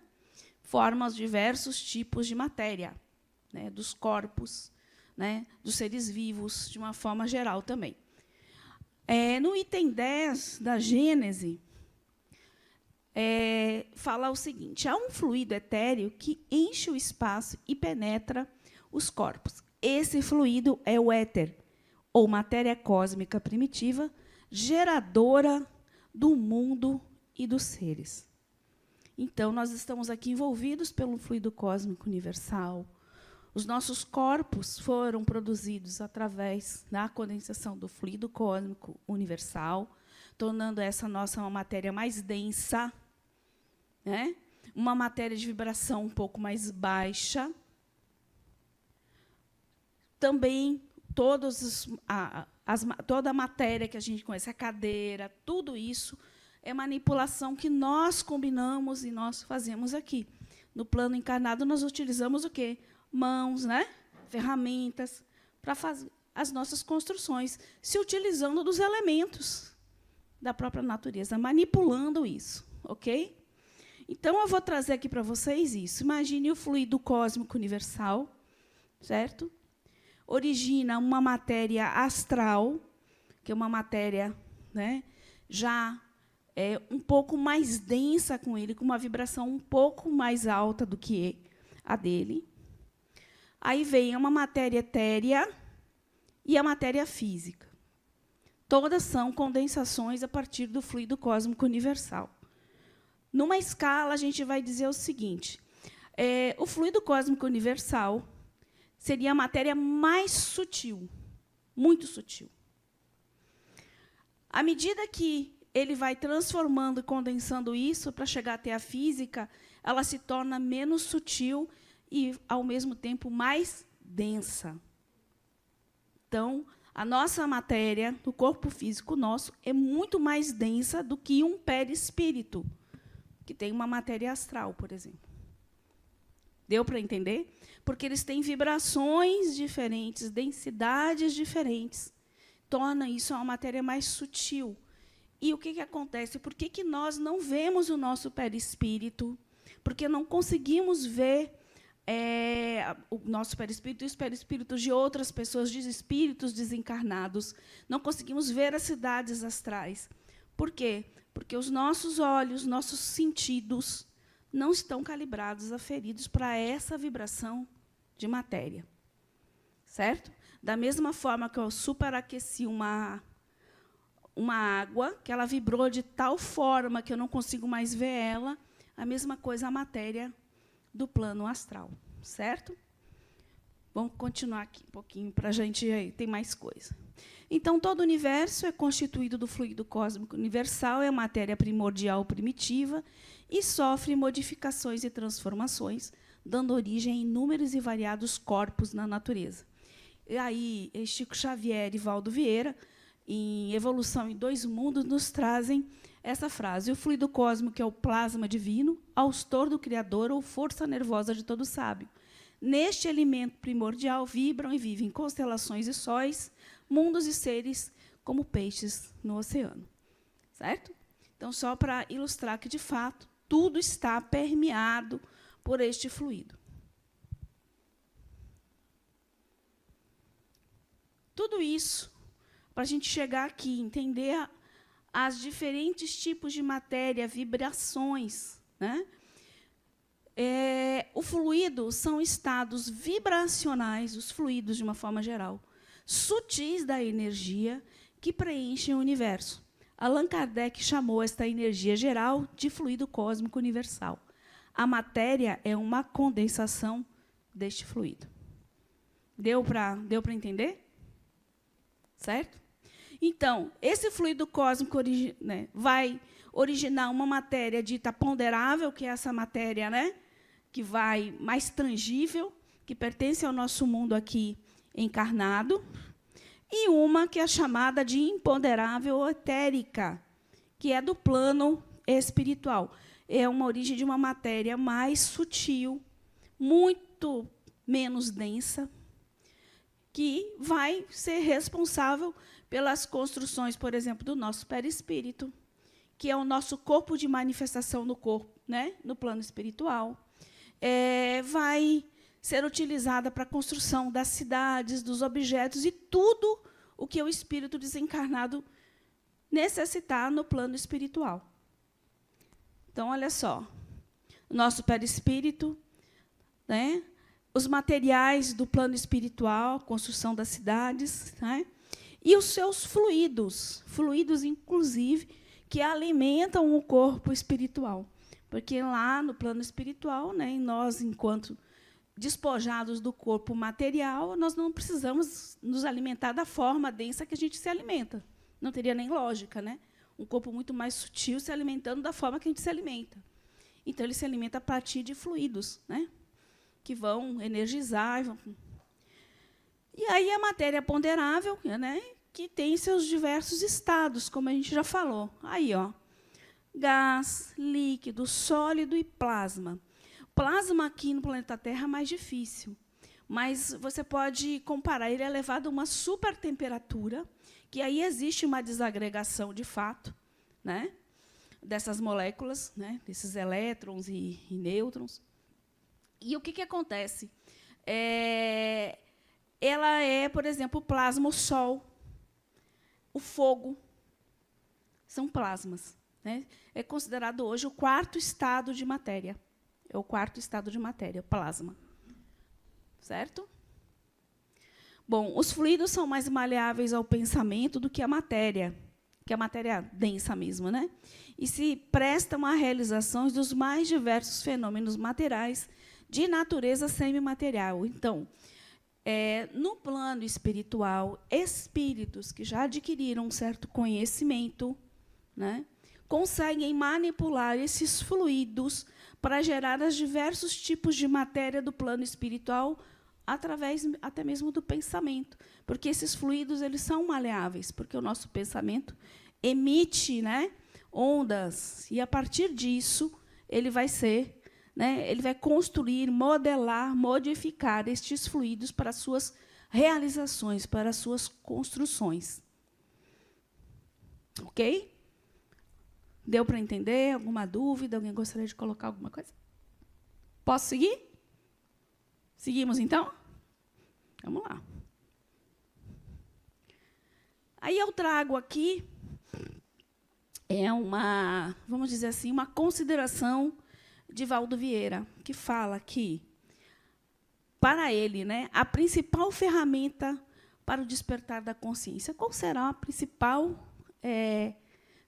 Formam os diversos tipos de matéria, né? Dos corpos, né? Dos seres vivos, de uma forma geral também. No item 10 da Gênese, fala o seguinte: há um fluido etéreo que enche o espaço e penetra os corpos. Esse fluido é o éter, ou matéria cósmica primitiva, geradora do mundo e dos seres. Então, nós estamos aqui envolvidos pelo fluido cósmico universal. Os nossos corpos foram produzidos através da condensação do fluido cósmico universal, tornando essa nossa uma matéria mais densa, né? Uma matéria de vibração um pouco mais baixa. Também toda a matéria que a gente conhece, a cadeira, tudo isso é manipulação que nós combinamos e nós fazemos aqui. No plano encarnado, nós utilizamos o quê? Mãos, né? Ferramentas, para fazer as nossas construções, se utilizando dos elementos da própria natureza, manipulando isso, ok? Então, eu vou trazer aqui para vocês isso. Imagine o fluido cósmico universal, certo? Origina uma matéria astral, que é uma matéria, né, já um pouco mais densa com ele, com uma vibração um pouco mais alta do que a dele. Aí vem uma matéria etérea e a matéria física. Todas são condensações a partir do fluido cósmico universal. Numa escala, a gente vai dizer o seguinte: o fluido cósmico universal seria a matéria mais sutil, muito sutil. À medida que ele vai transformando e condensando isso para chegar até a física, ela se torna menos sutil e, ao mesmo tempo, mais densa. Então, a nossa matéria, do corpo físico nosso, é muito mais densa do que um perispírito, que tem uma matéria astral, por exemplo. Deu para entender? Porque eles têm vibrações diferentes, densidades diferentes. Torna isso uma matéria mais sutil. E o que acontece? Por que nós não vemos o nosso perispírito? Porque não conseguimos ver o nosso perispírito e os perispíritos de outras pessoas, de espíritos desencarnados. Não conseguimos ver as cidades astrais. Por quê? Porque os nossos olhos, nossos sentidos, não estão calibrados, aferidos para essa vibração de matéria. Certo? Da mesma forma que eu superaqueci uma água, que ela vibrou de tal forma que eu não consigo mais ver ela, a mesma coisa a matéria do plano astral. Certo? Vamos continuar aqui um pouquinho para a gente ter mais coisa. Então, todo o universo é constituído do fluido cósmico universal, é matéria primordial primitiva e sofre modificações e transformações, dando origem a inúmeros e variados corpos na natureza. E aí, Chico Xavier e Valdo Vieira, em Evolução em Dois Mundos, nos trazem essa frase: o fluido cósmico é o plasma divino, austor do Criador ou força nervosa de todo sábio. Neste elemento primordial vibram e vivem constelações e sóis, mundos e seres como peixes no oceano. Certo? Então, só para ilustrar que, de fato, tudo está permeado por este fluido. tudo isso, para a gente chegar aqui, entender as diferentes tipos de matéria, vibrações, né? O fluido são estados vibracionais, os fluidos, de uma forma geral, sutis da energia que preenchem o universo. Allan Kardec chamou esta energia geral de fluido cósmico universal. A matéria é uma condensação deste fluido. Deu para entender? Certo? Então, esse fluido cósmico vai originar uma matéria dita ponderável, que é essa matéria, né, que vai mais tangível, que pertence ao nosso mundo aqui encarnado, e uma que é chamada de imponderável ou etérica, que é do plano espiritual. É uma origem de uma matéria mais sutil, muito menos densa, que vai ser responsável pelas construções, por exemplo, do nosso perispírito, que é o nosso corpo de manifestação no corpo, né, no plano espiritual. Vai ser utilizada para a construção das cidades, dos objetos e tudo o que o espírito desencarnado necessitar no plano espiritual. Então, olha só, o nosso perispírito, né, os materiais do plano espiritual, construção das cidades, né, e os seus fluidos, inclusive, que alimentam o corpo espiritual. Porque lá no plano espiritual, né, nós, enquanto despojados do corpo material, nós não precisamos nos alimentar da forma densa que a gente se alimenta. Não teria nem lógica, né? Um corpo muito mais sutil se alimentando da forma que a gente se alimenta. Então, ele se alimenta a partir de fluidos, né, que vão energizar. E aí a matéria ponderável, né, que tem seus diversos estados, como a gente já falou. Aí, ó, gás, líquido, sólido e plasma. Plasma aqui no planeta Terra é mais difícil, mas você pode comparar. Ele é levado a uma supertemperatura, que aí existe uma desagregação de fato, né, dessas moléculas, né, desses elétrons e nêutrons. E o que acontece? Ela é, por exemplo, o plasma, o Sol, o fogo, são plasmas, né? É considerado hoje o quarto estado de matéria. É o quarto estado de matéria, o plasma. Certo? Bom, os fluidos são mais maleáveis ao pensamento do que a matéria densa mesmo, né? E se prestam a realizações dos mais diversos fenômenos materiais de natureza semimaterial. Então, no plano espiritual, espíritos que já adquiriram um certo conhecimento, né, conseguem manipular esses fluidos para gerar os diversos tipos de matéria do plano espiritual, através até mesmo do pensamento. Porque esses fluidos eles são maleáveis, porque o nosso pensamento emite, né, ondas, e, a partir disso, ele vai ser... ele vai construir, modelar, modificar estes fluidos para as suas realizações, para as suas construções. Ok? Deu para entender? Alguma dúvida? Alguém gostaria de colocar alguma coisa? Posso seguir? Seguimos, então? Vamos lá. Aí eu trago aqui vamos dizer assim, uma consideração de Valdo Vieira, que fala que, para ele, né, a principal ferramenta para o despertar da consciência. Qual será a principal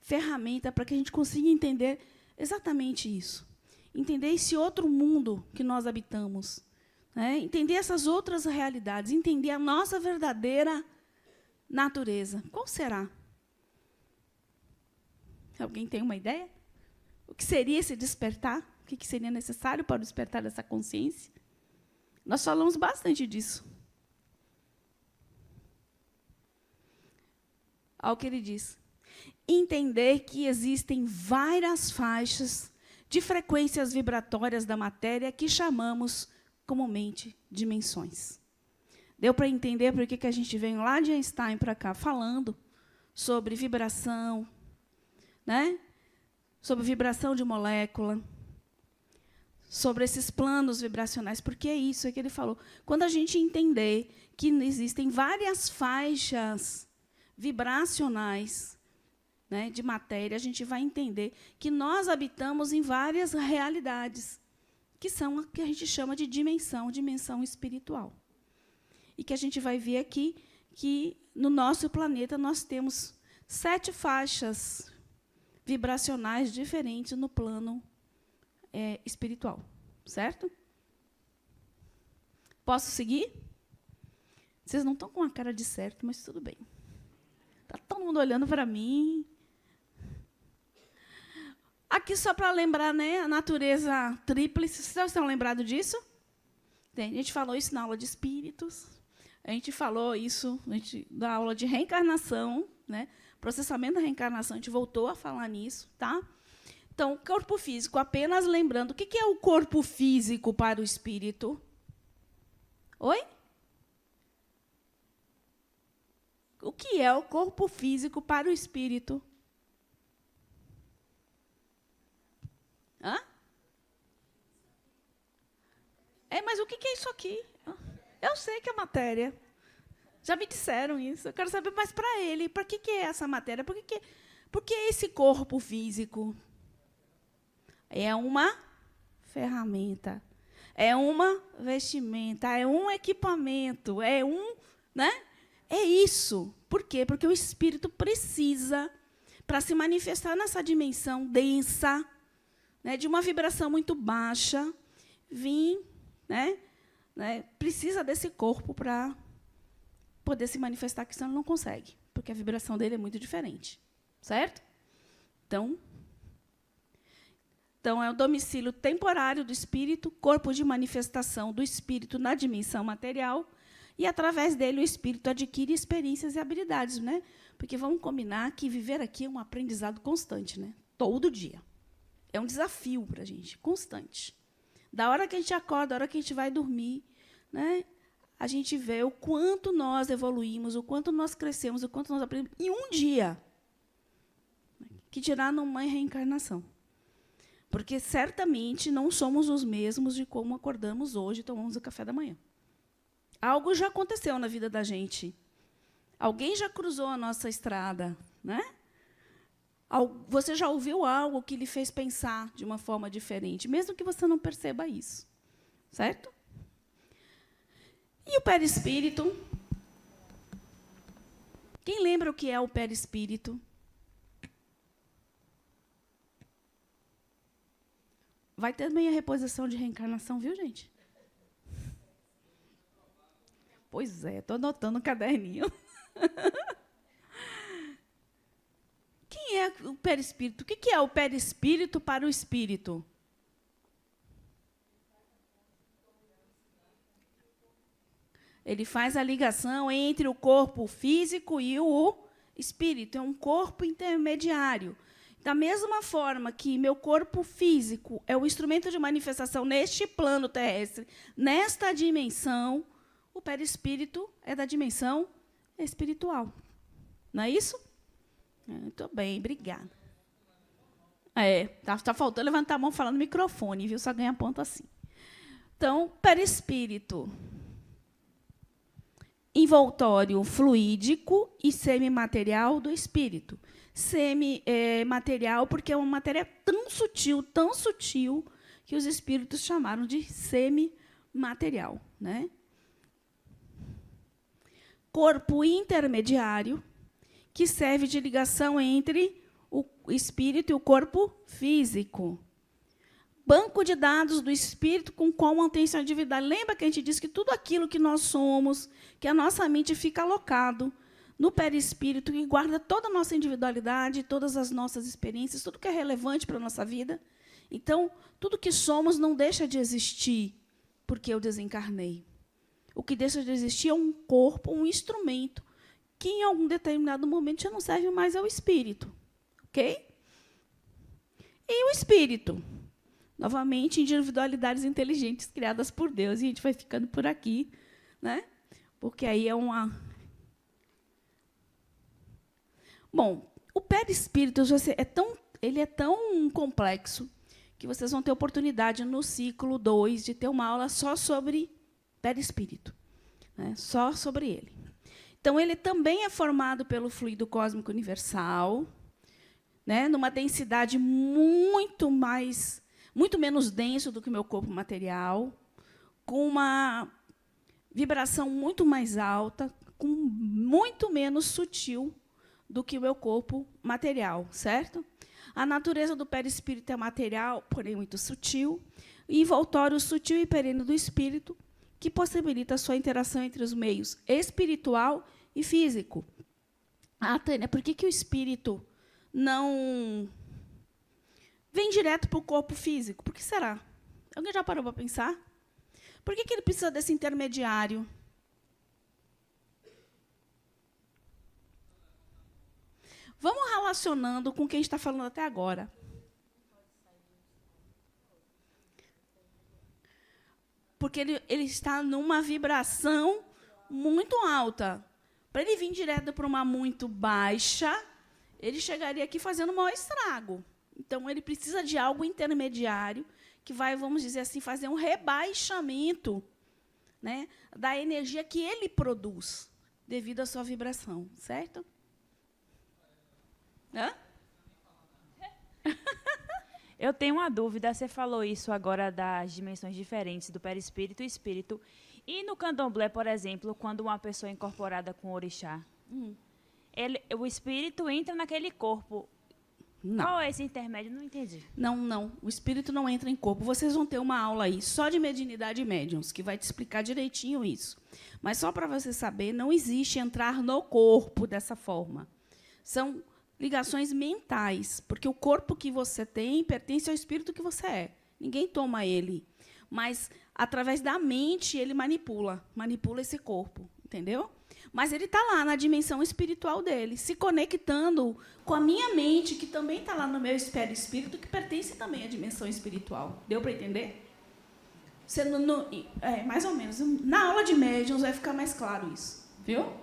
ferramenta para que a gente consiga entender exatamente isso? Entender esse outro mundo que nós habitamos, né? Entender essas outras realidades, entender a nossa verdadeira natureza. Qual será? Alguém tem uma ideia? O que seria esse despertar? O que seria necessário para o despertar dessa consciência? Nós falamos bastante disso. Olha o que ele diz. Entender que existem várias faixas de frequências vibratórias da matéria que chamamos comumente dimensões. Deu para entender por que a gente vem lá de Einstein para cá falando sobre vibração, né? Sobre vibração de molécula, sobre esses planos vibracionais, porque é isso que ele falou. Quando a gente entender que existem várias faixas vibracionais, né, de matéria, a gente vai entender que nós habitamos em várias realidades, que são a que a gente chama de dimensão espiritual. E que a gente vai ver aqui que, no nosso planeta, nós temos 7 faixas vibracionais diferentes no plano espiritual. Certo? Posso seguir? Vocês não estão com a cara de certo, mas tudo bem. Está todo mundo olhando para mim. Aqui, só para lembrar, né, a natureza tríplice. Vocês estão lembrados disso? A gente falou isso na aula de espíritos. A gente falou isso na aula de reencarnação, né? Processamento da reencarnação, a gente voltou a falar nisso, tá? Então, corpo físico, apenas lembrando, o que é o corpo físico para o espírito? Oi? O que é o corpo físico para o espírito? Hã? Mas o que é isso aqui? Eu sei que é matéria. Já me disseram isso. Eu quero saber mais para ele. Para que é essa matéria? Por que esse corpo físico? É uma ferramenta. É uma vestimenta. É um equipamento. É né? É isso. Por quê? Porque o espírito precisa, para se manifestar nessa dimensão densa, né, de uma vibração muito baixa, vir, né, precisa desse corpo para poder se manifestar, que senão ele não consegue, porque a vibração dele é muito diferente. Certo? Então, é o domicílio temporário do espírito, corpo de manifestação do espírito na dimensão material, e, através dele, o espírito adquire experiências e habilidades. Né? Porque vamos combinar que viver aqui é um aprendizado constante, né? Todo dia. É um desafio para a gente, constante. Da hora que a gente acorda, da hora que a gente vai dormir, né, a gente vê o quanto nós evoluímos, o quanto nós crescemos, o quanto nós aprendemos em um dia. Que dirá numa reencarnação. Porque, certamente, não somos os mesmos de como acordamos hoje e tomamos o café da manhã. Algo já aconteceu na vida da gente. Alguém já cruzou a nossa estrada, né? Você já ouviu algo que lhe fez pensar de uma forma diferente, mesmo que você não perceba isso. Certo? E o perispírito? Quem lembra o que é o perispírito? Vai ter também a reposição de reencarnação, viu, gente? Pois é, estou anotando no caderninho. Quem é o perispírito? O que é o perispírito para o espírito? Ele faz a ligação entre o corpo físico e o espírito. É um corpo intermediário. Da mesma forma que meu corpo físico é o instrumento de manifestação neste plano terrestre, nesta dimensão, o perispírito é da dimensão espiritual. Não é isso? Muito bem, obrigada. Tá faltando levantar a mão falando no microfone, viu? Só ganha ponto assim. Então, perispírito. Envoltório fluídico e semimaterial do espírito. Semimaterial porque é uma matéria tão sutil, que os espíritos chamaram de semimaterial, né? Corpo intermediário, que serve de ligação entre o espírito e o corpo físico. Banco de dados do espírito com qual mantém sua individualidade. Lembra que a gente disse que tudo aquilo que nós somos, que a nossa mente fica alocado no perispírito, que guarda toda a nossa individualidade, todas as nossas experiências, tudo que é relevante para a nossa vida. Então, tudo que somos não deixa de existir porque eu desencarnei. O que deixa de existir é um corpo, um instrumento, que em algum determinado momento já não serve mais ao espírito. Ok? E o espírito? Novamente, individualidades inteligentes criadas por Deus. E a gente vai ficando por aqui, né? Porque aí é uma... Bom, o perispírito ele é tão complexo que vocês vão ter oportunidade no ciclo 2 de ter uma aula só sobre perispírito, né? Só sobre ele. Então, ele também é formado pelo fluido cósmico universal, né? Numa densidade muito menos denso do que o meu corpo material, com uma vibração muito mais alta, com muito menos sutil do que o meu corpo material, certo? A natureza do perispírito é material, porém muito sutil, e envoltório sutil e perene do espírito, que possibilita a sua interação entre os meios espiritual e físico. Ah, Tânia, por que o espírito não vem direto para o corpo físico? Por que será? Alguém já parou para pensar? Por que ele precisa desse intermediário? Vamos relacionando com o que a gente está falando até agora. Porque ele está numa vibração muito alta. Para ele vir direto para uma muito baixa, ele chegaria aqui fazendo o maior estrago. Então, ele precisa de algo intermediário que vai, vamos dizer assim, fazer um rebaixamento, né, da energia que ele produz devido à sua vibração, certo? Hã? Eu tenho uma dúvida, você falou isso agora das dimensões diferentes do perispírito e espírito. E no candomblé, por exemplo, quando uma pessoa é incorporada com o orixá, o espírito entra naquele corpo. Não. Qual é esse intermédio? Não entendi. Não. O espírito não entra em corpo. Vocês vão ter uma aula aí só de mediunidade e médiuns, que vai te explicar direitinho isso. Mas só para você saber, não existe entrar no corpo dessa forma. São ligações mentais, porque o corpo que você tem pertence ao espírito que você é. Ninguém toma ele. Mas, através da mente, ele manipula esse corpo, entendeu? Mas ele está lá na dimensão espiritual dele, se conectando com a minha mente, que também está lá no meu espírito, que pertence também à dimensão espiritual. Deu para entender? Você mais ou menos. Na aula de médiuns vai ficar mais claro isso, viu?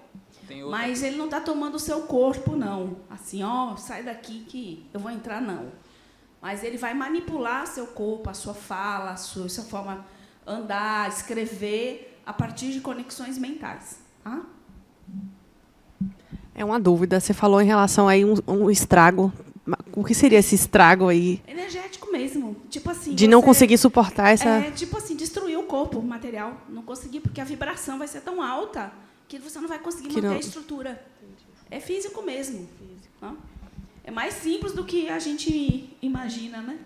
Mas ele não está tomando o seu corpo, não. Assim, sai daqui que eu vou entrar, não. Mas ele vai manipular seu corpo, a sua fala, a sua forma de andar, escrever, a partir de conexões mentais. Tá? É uma dúvida. Você falou em relação aí um estrago. O que seria esse estrago aí? Energético mesmo. Tipo assim, de não conseguir suportar essa... tipo assim, destruir o corpo material. Não conseguir, porque a vibração vai ser tão alta que você não vai conseguir manter a estrutura. É físico mesmo. Tá? É mais simples do que a gente imagina, né?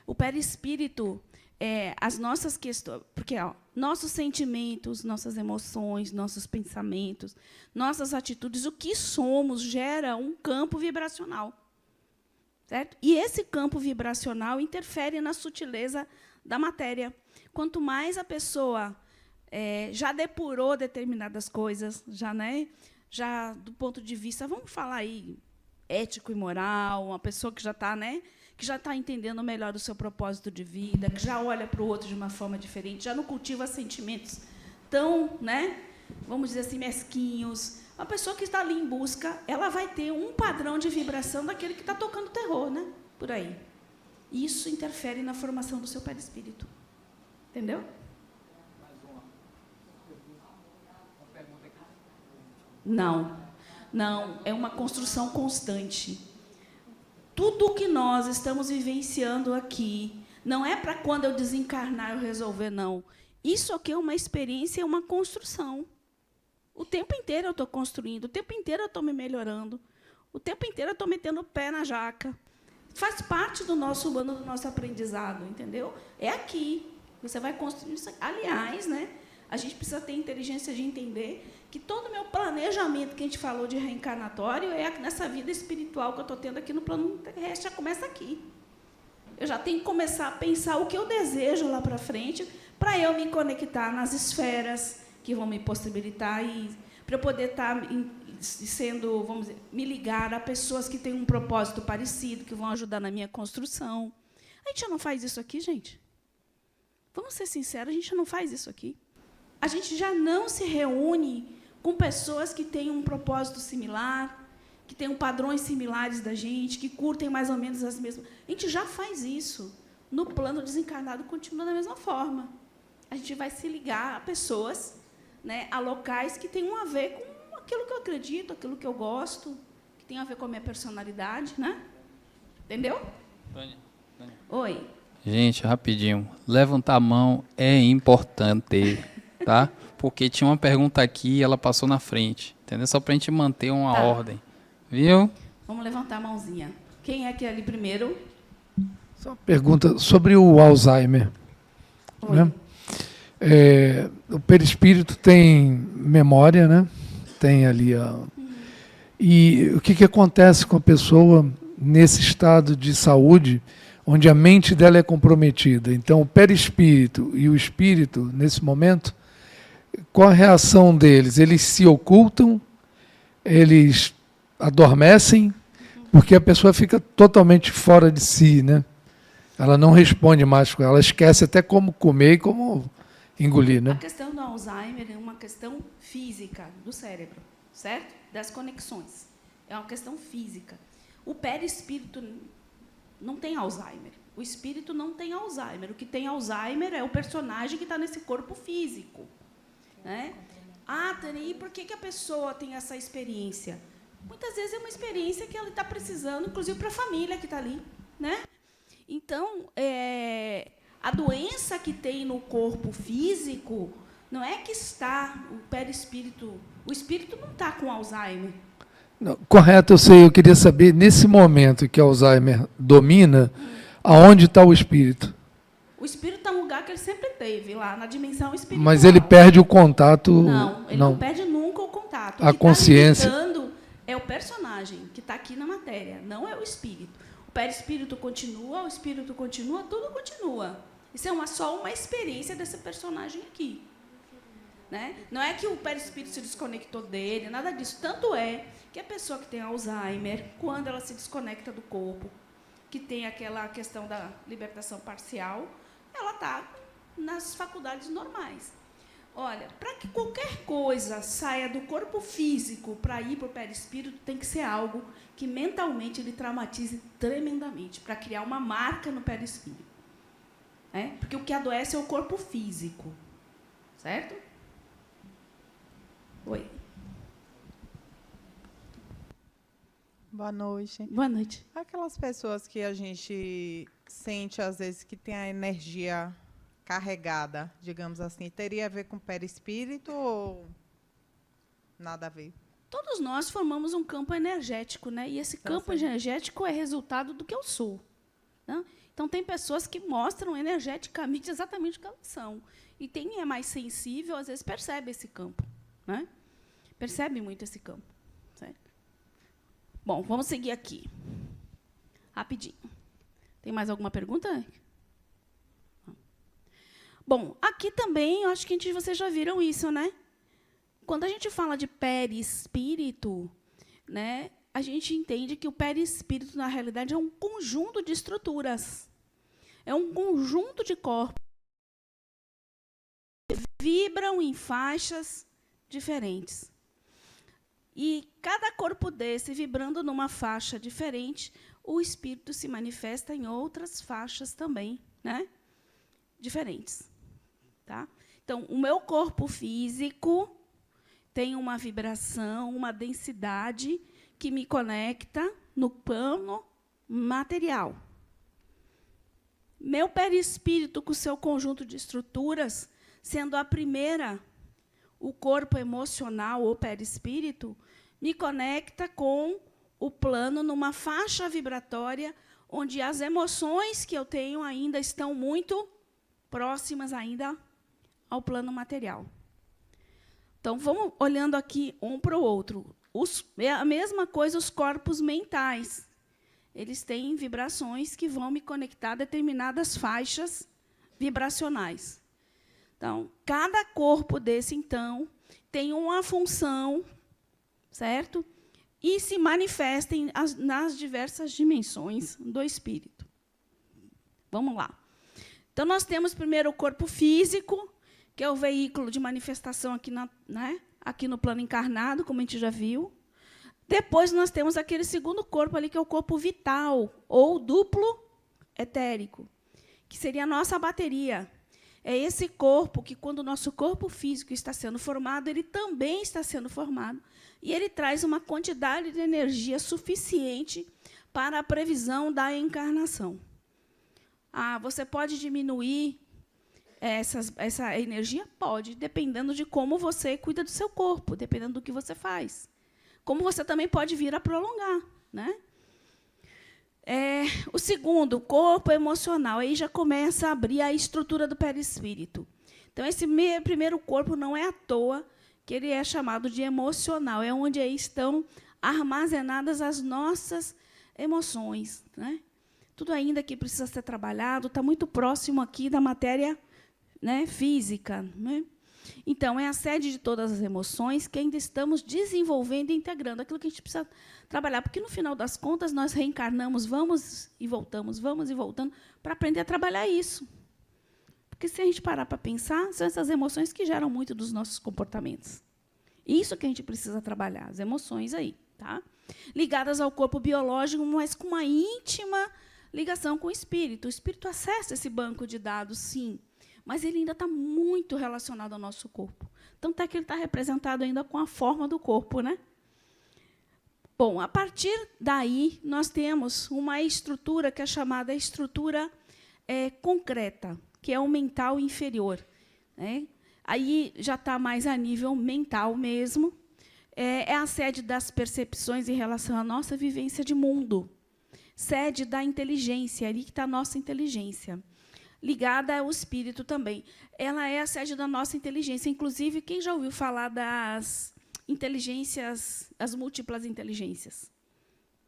O perispírito, as nossas questões... Porque nossos sentimentos, nossas emoções, nossos pensamentos, nossas atitudes, o que somos gera um campo vibracional. Certo? E esse campo vibracional interfere na sutileza da matéria. Quanto mais a pessoa já depurou determinadas coisas, já do ponto de vista, vamos falar aí, ético e moral, uma pessoa que já está entendendo melhor o seu propósito de vida, que já olha para o outro de uma forma diferente, já não cultiva sentimentos tão, vamos dizer assim, mesquinhos. Uma pessoa que está ali em busca, ela vai ter um padrão de vibração daquele que está tocando terror, por aí. Isso interfere na formação do seu perispírito. Entendeu? Não, é uma construção constante. Tudo que nós estamos vivenciando aqui não é para quando eu desencarnar eu resolver, não. Isso aqui é uma experiência, é uma construção. O tempo inteiro eu estou construindo, o tempo inteiro eu estou me melhorando, o tempo inteiro eu estou metendo o pé na jaca. Faz parte do nosso humano, do nosso aprendizado, entendeu? É aqui. Você vai construir isso aqui. Aliás, a gente precisa ter inteligência de entender que todo o meu planejamento que a gente falou de reencarnatório é nessa vida espiritual que eu estou tendo aqui no plano terrestre, já começa aqui. Eu já tenho que começar a pensar o que eu desejo lá para frente para eu me conectar nas esferas que vão me possibilitar e para eu poder estar sendo, vamos dizer, me ligar a pessoas que têm um propósito parecido, que vão ajudar na minha construção. A gente já não faz isso aqui, gente? Vamos ser sinceros, a gente já não faz isso aqui. A gente já não se reúne com pessoas que têm um propósito similar, que tenham padrões similares da gente, que curtem mais ou menos as mesmas. A gente já faz isso. No plano desencarnado continua da mesma forma. A gente vai se ligar a pessoas, né, a locais que tenham a ver com aquilo que eu acredito, aquilo que eu gosto, que tem a ver com a minha personalidade, né? Entendeu? Tânia. Oi. Gente, rapidinho. Levantar a mão é importante, tá? Porque tinha uma pergunta aqui e ela passou na frente, entendeu? Só para a gente manter uma ordem. Viu? Vamos levantar a mãozinha. Quem é que é ali primeiro? Só uma pergunta sobre o Alzheimer. Oi. Né? O perispírito tem memória, né? Tem ali a... E o que acontece com a pessoa nesse estado de saúde, onde a mente dela é comprometida? Então, o perispírito e o espírito, nesse momento, qual a reação deles? Eles se ocultam, eles adormecem, porque a pessoa fica totalmente fora de si, né? Ela não responde mais, ela esquece até como comer e como engolir, né? A questão do Alzheimer é uma questão física do cérebro, certo? Das conexões. É uma questão física. O perispírito não tem Alzheimer. O espírito não tem Alzheimer. O que tem Alzheimer é o personagem que está nesse corpo físico. Né? Tânia, e por que a pessoa tem essa experiência? Muitas vezes é uma experiência que ela está precisando, inclusive para a família que está ali. Né? Então, a doença que tem no corpo físico não é que está o perispírito. O espírito não está com Alzheimer. Não, correto, eu sei. Eu queria saber, nesse momento que Alzheimer domina, aonde está o espírito? O espírito está no lugar que ele sempre teve, lá na dimensão espiritual. Mas ele perde o contato? Não, ele não perde nunca o contato. A consciência. O que está limitando é o personagem que está aqui na matéria, não é o espírito. O perispírito continua, o espírito continua, tudo continua. Isso é só uma experiência desse personagem aqui. Né? Não é que o perispírito se desconectou dele, nada disso. Tanto é que a pessoa que tem Alzheimer, quando ela se desconecta do corpo, que tem aquela questão da libertação parcial, ela está nas faculdades normais. Olha, para que qualquer coisa saia do corpo físico para ir para o perispírito, tem que ser algo que mentalmente ele traumatize tremendamente, para criar uma marca no perispírito. Porque o que adoece é o corpo físico. Certo? Oi. Boa noite. Boa noite. Aquelas pessoas que a gente sente, às vezes, que tem a energia carregada, digamos assim, teria a ver com o perispírito ou nada a ver? Todos nós formamos um campo energético, né? E esse campo energético é resultado do que eu sou. Né? Então, tem pessoas que mostram energeticamente exatamente o que elas são. E quem é mais sensível, às vezes, percebe esse campo. Né? Percebe muito esse campo. Certo? Bom, vamos seguir aqui. Rapidinho. Tem mais alguma pergunta? Bom, aqui também, eu acho que vocês já viram isso, né? Quando a gente fala de perispírito, né, a gente entende que o perispírito, na realidade, é um conjunto de estruturas. É um conjunto de corpos que vibram em faixas diferentes. E cada corpo desse, vibrando numa faixa diferente, o espírito se manifesta em outras faixas também, né? Diferentes. Tá? Então, o meu corpo físico tem uma vibração, uma densidade que me conecta no plano material. Meu perispírito, com seu conjunto de estruturas, sendo a primeira, o corpo emocional ou perispírito, me conecta com o plano numa faixa vibratória onde as emoções que eu tenho ainda estão muito próximas ainda ao plano material. Então, vamos olhando aqui um para o outro. É a mesma coisa os corpos mentais. Eles têm vibrações que vão me conectar a determinadas faixas vibracionais. Então, cada corpo desse, então, tem uma função, certo? E se manifesta nas diversas dimensões do espírito. Vamos lá. Então, nós temos primeiro o corpo físico, que é o veículo de manifestação aqui, aqui no plano encarnado, como a gente já viu. Depois nós temos aquele segundo corpo ali, que é o corpo vital, ou duplo etérico, que seria a nossa bateria. É esse corpo que, quando o nosso corpo físico está sendo formado, ele também está sendo formado, e ele traz uma quantidade de energia suficiente para a previsão da encarnação. Você pode diminuir essa energia? Pode, dependendo de como você cuida do seu corpo, dependendo do que você faz. Como você também pode vir a prolongar, né? O segundo, corpo emocional, aí já começa a abrir a estrutura do perispírito. Então, esse primeiro corpo não é à toa que ele é chamado de emocional, é onde aí estão armazenadas as nossas emoções, né? Tudo ainda que precisa ser trabalhado, está muito próximo aqui da matéria, né, física, né? Então, é a sede de todas as emoções que ainda estamos desenvolvendo e integrando, aquilo que a gente precisa trabalhar, porque, no final das contas, nós reencarnamos, vamos e voltando, para aprender a trabalhar isso. Porque, se a gente parar para pensar, são essas emoções que geram muito dos nossos comportamentos. Isso que a gente precisa trabalhar, as emoções aí, tá? Ligadas ao corpo biológico, mas com uma íntima ligação com o espírito. O espírito acessa esse banco de dados, sim, mas ele ainda está muito relacionado ao nosso corpo. Tanto é que ele está representado ainda com a forma do corpo, né? Bom, a partir daí, nós temos uma estrutura que é chamada estrutura concreta, que é o mental inferior, né? Aí já está mais a nível mental mesmo. É a sede das percepções em relação à nossa vivência de mundo. Sede da inteligência, ali que está a nossa inteligência. Ligada ao espírito também. Ela é a sede da nossa inteligência. Inclusive, quem já ouviu falar das inteligências, as múltiplas inteligências?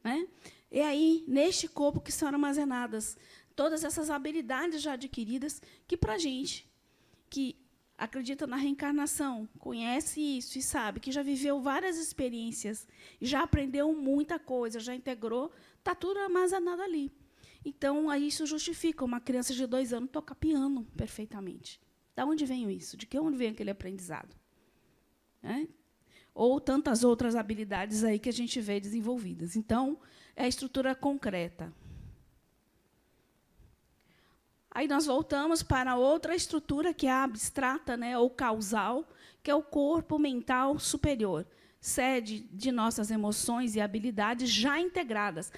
Né? É aí, neste corpo, que são armazenadas todas essas habilidades já adquiridas, que, para a gente, que acredita na reencarnação, conhece isso e sabe que já viveu várias experiências, já aprendeu muita coisa, já integrou, está tudo armazenado ali. Então, isso justifica uma criança de 2 anos tocar piano perfeitamente. De onde vem isso? De onde vem aquele aprendizado? Ou tantas outras habilidades aí que a gente vê desenvolvidas. Então, é a estrutura concreta. Aí nós voltamos para outra estrutura, que é a abstrata, né, ou causal, que é o corpo mental superior, sede de nossas emoções e habilidades já integradas.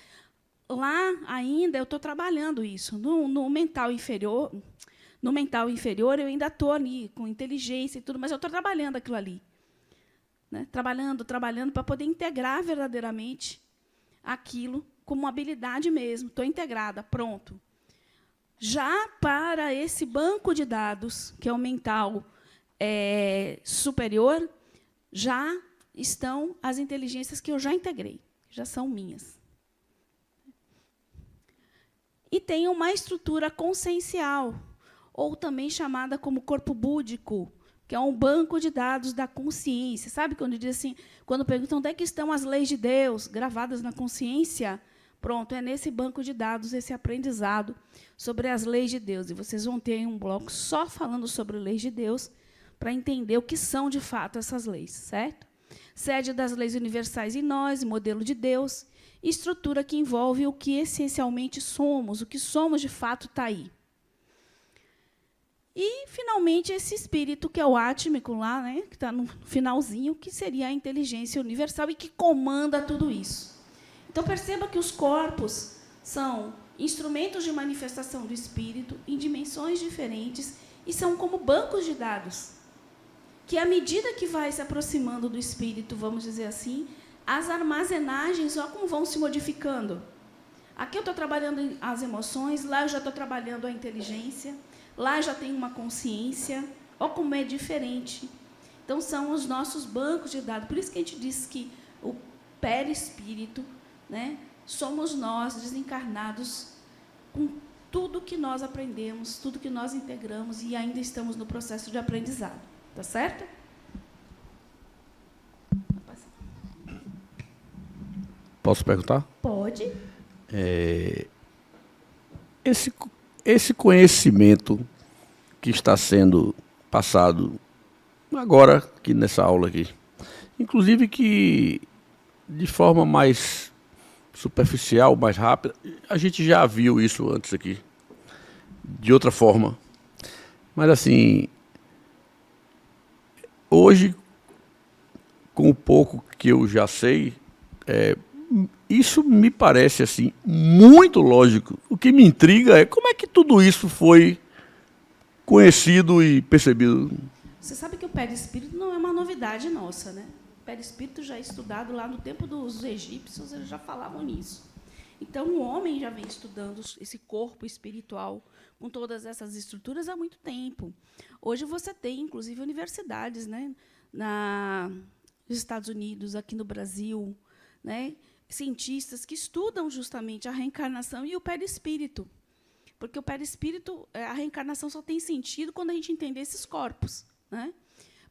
Lá ainda eu estou trabalhando isso. No mental inferior, eu ainda estou ali com inteligência e tudo, mas eu estou trabalhando aquilo ali, né? Trabalhando para poder integrar verdadeiramente aquilo como uma habilidade mesmo. Estou integrada, pronto. Já para esse banco de dados, que é o mental superior, já estão as inteligências que eu já integrei, já são minhas. E tem uma estrutura consciencial, ou também chamada como corpo búdico, que é um banco de dados da consciência. Sabe quando diz assim, quando perguntam onde é que estão as leis de Deus gravadas na consciência? Pronto, é nesse banco de dados esse aprendizado sobre as leis de Deus. E vocês vão ter um bloco só falando sobre leis de Deus, para entender o que são, de fato, essas leis, certo? Sede das leis universais em nós, modelo de Deus, estrutura que envolve o que essencialmente somos, o que somos, de fato, está aí. E, finalmente, esse espírito, que é o átmico, lá, né, que está no finalzinho, que seria a inteligência universal e que comanda tudo isso. Então, perceba que os corpos são instrumentos de manifestação do espírito em dimensões diferentes e são como bancos de dados, que, à medida que vai se aproximando do espírito, vamos dizer assim, as armazenagens, ó, como vão se modificando. Aqui eu estou trabalhando as emoções, lá eu já estou trabalhando a inteligência, lá eu já tenho uma consciência, ó, como é diferente. Então, são os nossos bancos de dados. Por isso que a gente diz que o perispírito, né, somos nós, desencarnados, com tudo que nós aprendemos, tudo que nós integramos e ainda estamos no processo de aprendizado. Tá certo? Posso perguntar? Pode. Esse conhecimento que está sendo passado agora, aqui nessa aula aqui, inclusive que de forma mais superficial, mais rápida. A gente já viu isso antes aqui, de outra forma. Mas, assim, hoje, com o pouco que eu já sei, isso me parece assim muito lógico. O que me intriga é como é que tudo isso foi conhecido e percebido. Você sabe que o perispírito não é uma novidade nossa, né? O perispírito já é estudado lá no tempo dos egípcios, eles já falavam nisso. Então, o homem já vem estudando esse corpo espiritual com todas essas estruturas há muito tempo. Hoje você tem, inclusive, universidades, né, nos Estados Unidos, aqui no Brasil, né, cientistas que estudam justamente a reencarnação e o perispírito. Porque o perispírito, a reencarnação só tem sentido quando a gente entender esses corpos, né?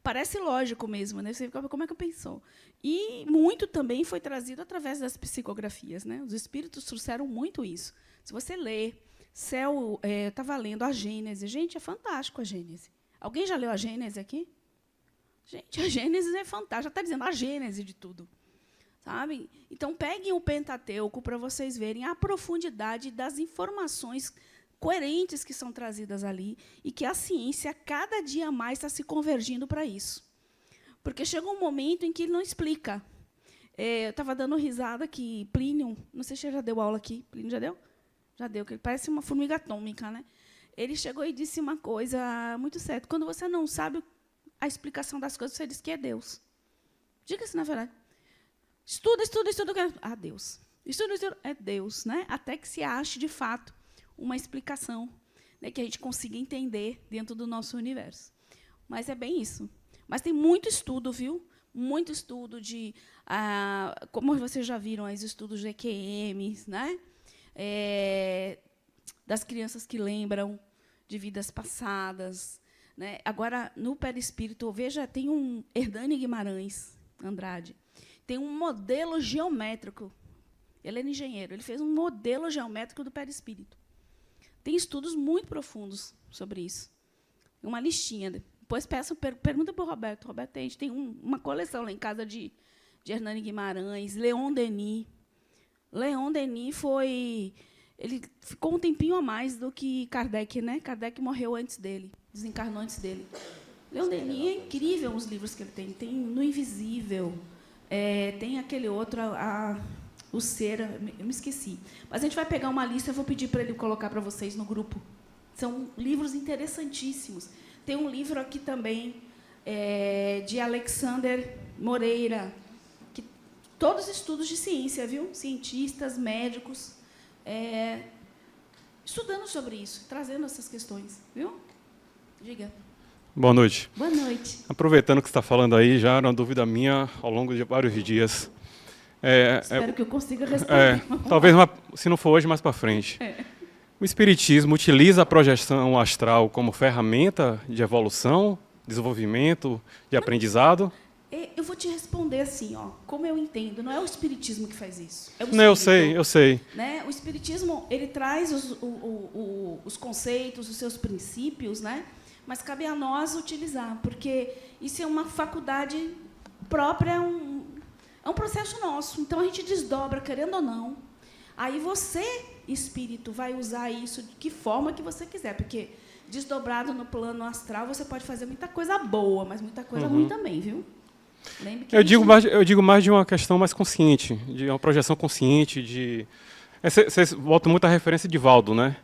Parece lógico mesmo, né? Você fica, como é que eu pensou? E muito também foi trazido através das psicografias, né? Os espíritos trouxeram muito isso. Se você lê, eu estava lendo a Gênese. Gente, é fantástico a Gênese. Alguém já leu a Gênese aqui? Gente, a Gênese é fantástica. Já está dizendo a Gênese de tudo. Sabe? Então, peguem o Pentateuco para vocês verem a profundidade das informações coerentes que são trazidas ali e que a ciência, cada dia mais, está se convergindo para isso. Porque chegou um momento em que ele não explica. Eu estava dando risada que Plínio, não sei se ele já deu aula aqui, Plínio já deu? Já deu, que ele parece uma formiga atômica, né? Ele chegou e disse uma coisa muito certa. Quando você não sabe a explicação das coisas, você diz que é Deus. Diga-se, na verdade. Estuda. Ah, Deus. Estuda, é Deus, né? Até que se ache, de fato, uma explicação, né, que a gente consiga entender dentro do nosso universo. Mas é bem isso. Mas tem muito estudo, viu? Muito estudo de, como vocês já viram, os estudos de EQMs, né? Das crianças que lembram de vidas passadas, né? Agora, no perispírito, veja, tem um Hernani Guimarães Andrade, tem um modelo geométrico. Ele era engenheiro, ele fez um modelo geométrico do perispírito. Tem estudos muito profundos sobre isso. Uma listinha. Depois pergunta para o Roberto. Roberto, a gente tem uma coleção lá em casa de Hernani Guimarães, Leon Denis. Leon Denis ele ficou um tempinho a mais do que Kardec, né? Kardec morreu antes dele, desencarnou antes dele. Leon Denis é incrível os livros que ele tem. Tem No Invisível, tem aquele outro, o Ser, eu me esqueci. Mas a gente vai pegar uma lista, eu vou pedir para ele colocar para vocês no grupo. São livros interessantíssimos. Tem um livro aqui também, de Alexander Moreira, que todos estudos de ciência, viu? Cientistas, médicos, estudando sobre isso, trazendo essas questões, viu? Diga. Boa noite. Boa noite. Aproveitando que você está falando aí, já era uma dúvida minha ao longo de vários dias. Espero que eu consiga responder. Talvez, se não for hoje, mais para frente. O Espiritismo utiliza a projeção astral como ferramenta de evolução, desenvolvimento, de aprendizado? Eu vou te responder assim, como eu entendo. Não é o Espiritismo que faz isso. É o não, eu sei. Né? O Espiritismo ele traz os conceitos, os seus princípios, né? Mas cabe a nós utilizar, porque isso é uma faculdade própria, é um processo nosso. Então, a gente desdobra, querendo ou não. Aí você, espírito, vai usar isso de que forma que você quiser. Porque, desdobrado no plano astral, você pode fazer muita coisa boa, mas muita coisa ruim também, viu? Lembre que eu digo mais de uma questão mais consciente, de uma projeção consciente. Vocês voltam muito à referência de Valdo, né?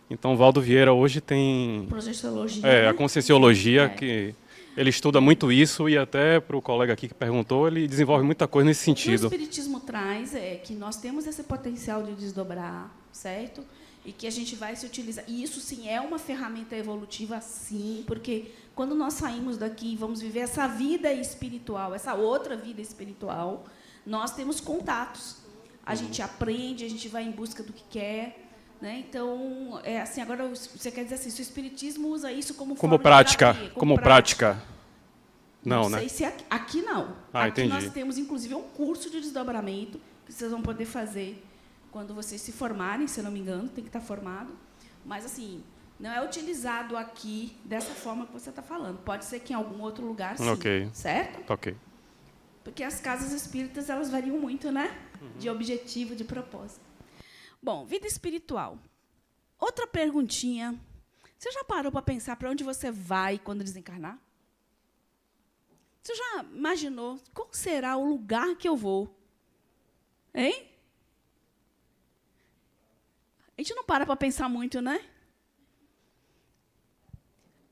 Então, Valdo Vieira hoje tem... Projeciologia. Né? A conscienciologia, que... Ele estuda muito isso e até para o colega aqui que perguntou, ele desenvolve muita coisa nesse sentido. O que o Espiritismo traz é que nós temos esse potencial de desdobrar, certo? E que a gente vai se utilizar. E isso, sim, é uma ferramenta evolutiva, sim, porque quando nós saímos daqui e vamos viver essa vida espiritual, essa outra vida espiritual, nós temos contatos. A gente aprende, a gente vai em busca do que quer. Né? Então, assim, agora você quer dizer assim, se o Espiritismo usa isso como prática, de terapia, como prática. Não, sei se aqui não. Aqui entendi. nós temos, inclusive, um curso de desdobramento que vocês vão poder fazer quando vocês se formarem, se eu não me engano, tem que estar formado. Mas, assim, não é utilizado aqui dessa forma que você está falando. Pode ser que em algum outro lugar, sim. Ok. Certo? Ok. Porque as casas espíritas, elas variam muito, né? De objetivo, de propósito. Bom, vida espiritual. Outra perguntinha. Você já parou para pensar para onde você vai quando desencarnar? Você já imaginou qual será o lugar que eu vou? Hein? A gente não para pensar muito, né?